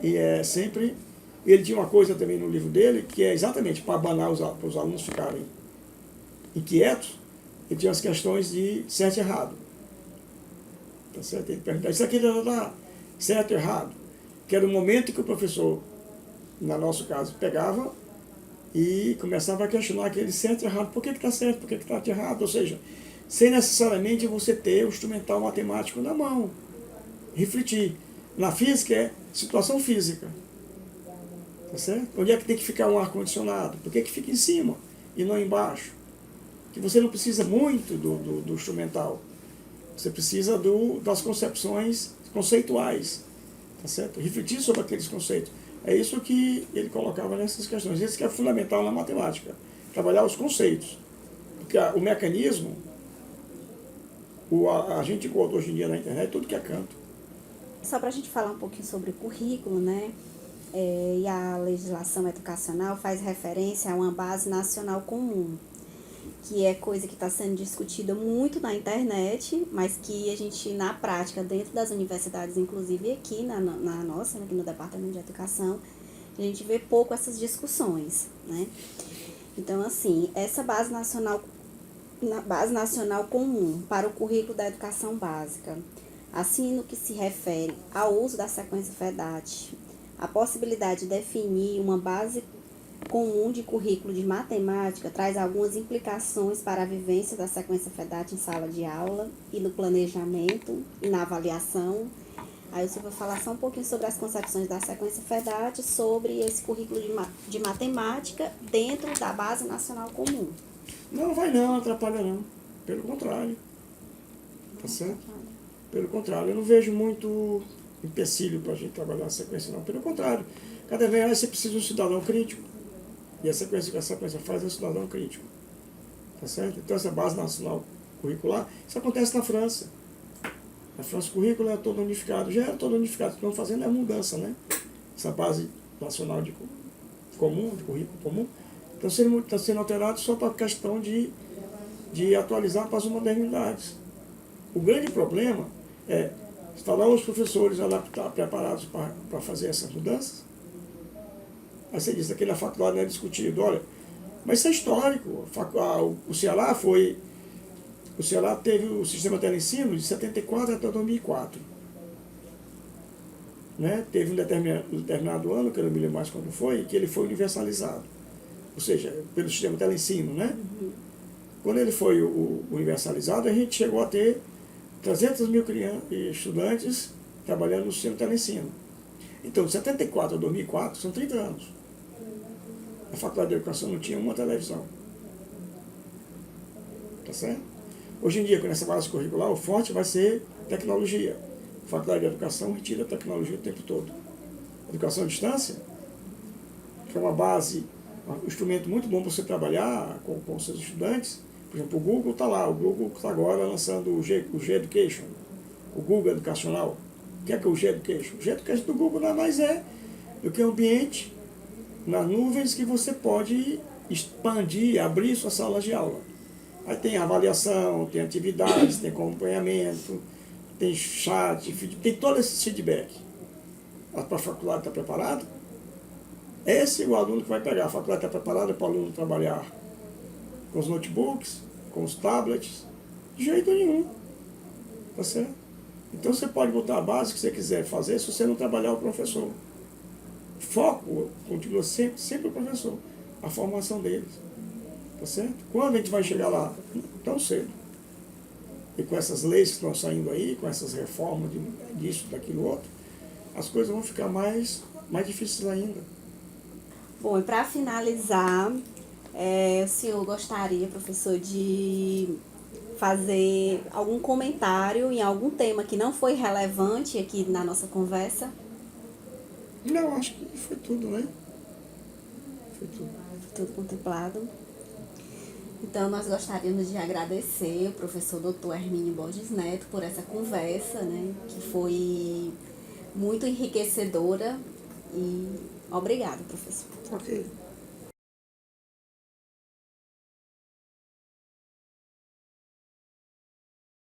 e é sempre, ele tinha uma coisa também no livro dele, que é exatamente para abanar para os alunos ficarem inquietos. Ele tinha as questões de certo e errado. Tá certo? Ele perguntava, isso aqui dá certo e errado. Que era o momento que o professor, no nosso caso, pegava e começava a questionar aquele certo e errado. Por que está certo? Por que está errado? Ou seja, sem necessariamente você ter o instrumental matemático na mão. Refletir. Na física é situação física. Tá certo? Onde é que tem que ficar um ar-condicionado? Por que fica em cima e não embaixo? Que você não precisa muito do instrumental. Você precisa das concepções conceituais. Tá certo? Refletir sobre aqueles conceitos. É isso que ele colocava nessas questões. Isso que é fundamental na matemática. Trabalhar os conceitos. Porque o mecanismo, a gente encontra hoje em dia na internet tudo que é canto. Só para a gente falar um pouquinho sobre o currículo, né? E a legislação educacional faz referência a uma base nacional comum, que é coisa que está sendo discutida muito na internet, mas que a gente, na prática, dentro das universidades, inclusive aqui na nossa, aqui no Departamento de Educação, a gente vê pouco essas discussões, né? Então, assim, essa base nacional comum para o currículo da educação básica, assim no que se refere ao uso da sequência FEDAT, A possibilidade de definir uma base comum de currículo de matemática traz algumas implicações para a vivência da sequência FEDAT em sala de aula e no planejamento e na avaliação. Aí o senhor vai falar só um pouquinho sobre as concepções da sequência FEDAT, sobre esse currículo de matemática dentro da Base Nacional Comum. Não vai não, atrapalha não. Pelo contrário. Tá certo? Pelo contrário, eu não vejo muito empecilho para a gente trabalhar a sequência não. Pelo contrário, cada vez mais você precisa de um cidadão crítico. E a sequência que a sequência faz é um cidadão crítico. Tá certo? Então essa Base Nacional Curricular, isso acontece na França. Na França o currículo é todo unificado, já era todo unificado, o que estão fazendo é a mudança, né? Essa base nacional de currículo comum, está sendo alterado só para a questão de atualizar para as modernidades. O grande problema é estar lá os professores preparados para fazer essas mudanças. Aí você diz, aqui na faculdade não é discutido, olha, mas isso é histórico. O Ceará teve o sistema teleensino de 74 até 2004. Né? Teve um determinado ano, que eu não me lembro mais quando foi, que ele foi universalizado. Ou seja, pelo sistema teleensino, né? Uhum. Quando ele foi universalizado, a gente chegou a ter 300 mil estudantes trabalhando no sistema teleensino. Então, de 74 a 2004, são 30 anos. A Faculdade de Educação não tinha uma televisão. Tá certo? Hoje em dia, com essa base curricular, o forte vai ser tecnologia. A Faculdade de Educação retira a tecnologia o tempo todo. Educação à distância, que é uma base, um instrumento muito bom para você trabalhar com seus estudantes. Por exemplo, o Google está lá. O Google está agora lançando o G-Education, o Google Educacional. O que é o G-Education? O G-Education do Google nada mais é do que um ambiente nas nuvens que você pode expandir, abrir suas salas de aula. Aí tem avaliação, tem atividades, tem acompanhamento, tem chat, tem todo esse feedback. Para a faculdade estar preparada, esse é o aluno que vai pegar. A faculdade está preparada para o aluno trabalhar com os notebooks, com os tablets, de jeito nenhum. Tá certo? Então você pode botar a base que você quiser fazer se você não trabalhar o professor. Foco continua sempre o professor, a formação deles. Tá certo? Quando a gente vai chegar lá? Tão cedo. E com essas leis que estão saindo aí, com essas reformas disso, daquilo, outro, as coisas vão ficar mais difíceis ainda. Bom, e para finalizar, o senhor gostaria, professor, de fazer algum comentário em algum tema que não foi relevante aqui na nossa conversa? Não, acho que foi tudo, né? Foi tudo. Tudo contemplado. Então, nós gostaríamos de agradecer o professor Dr. Hermínio Borges Neto por essa conversa, né, que foi muito enriquecedora. E obrigado, professor. Ok.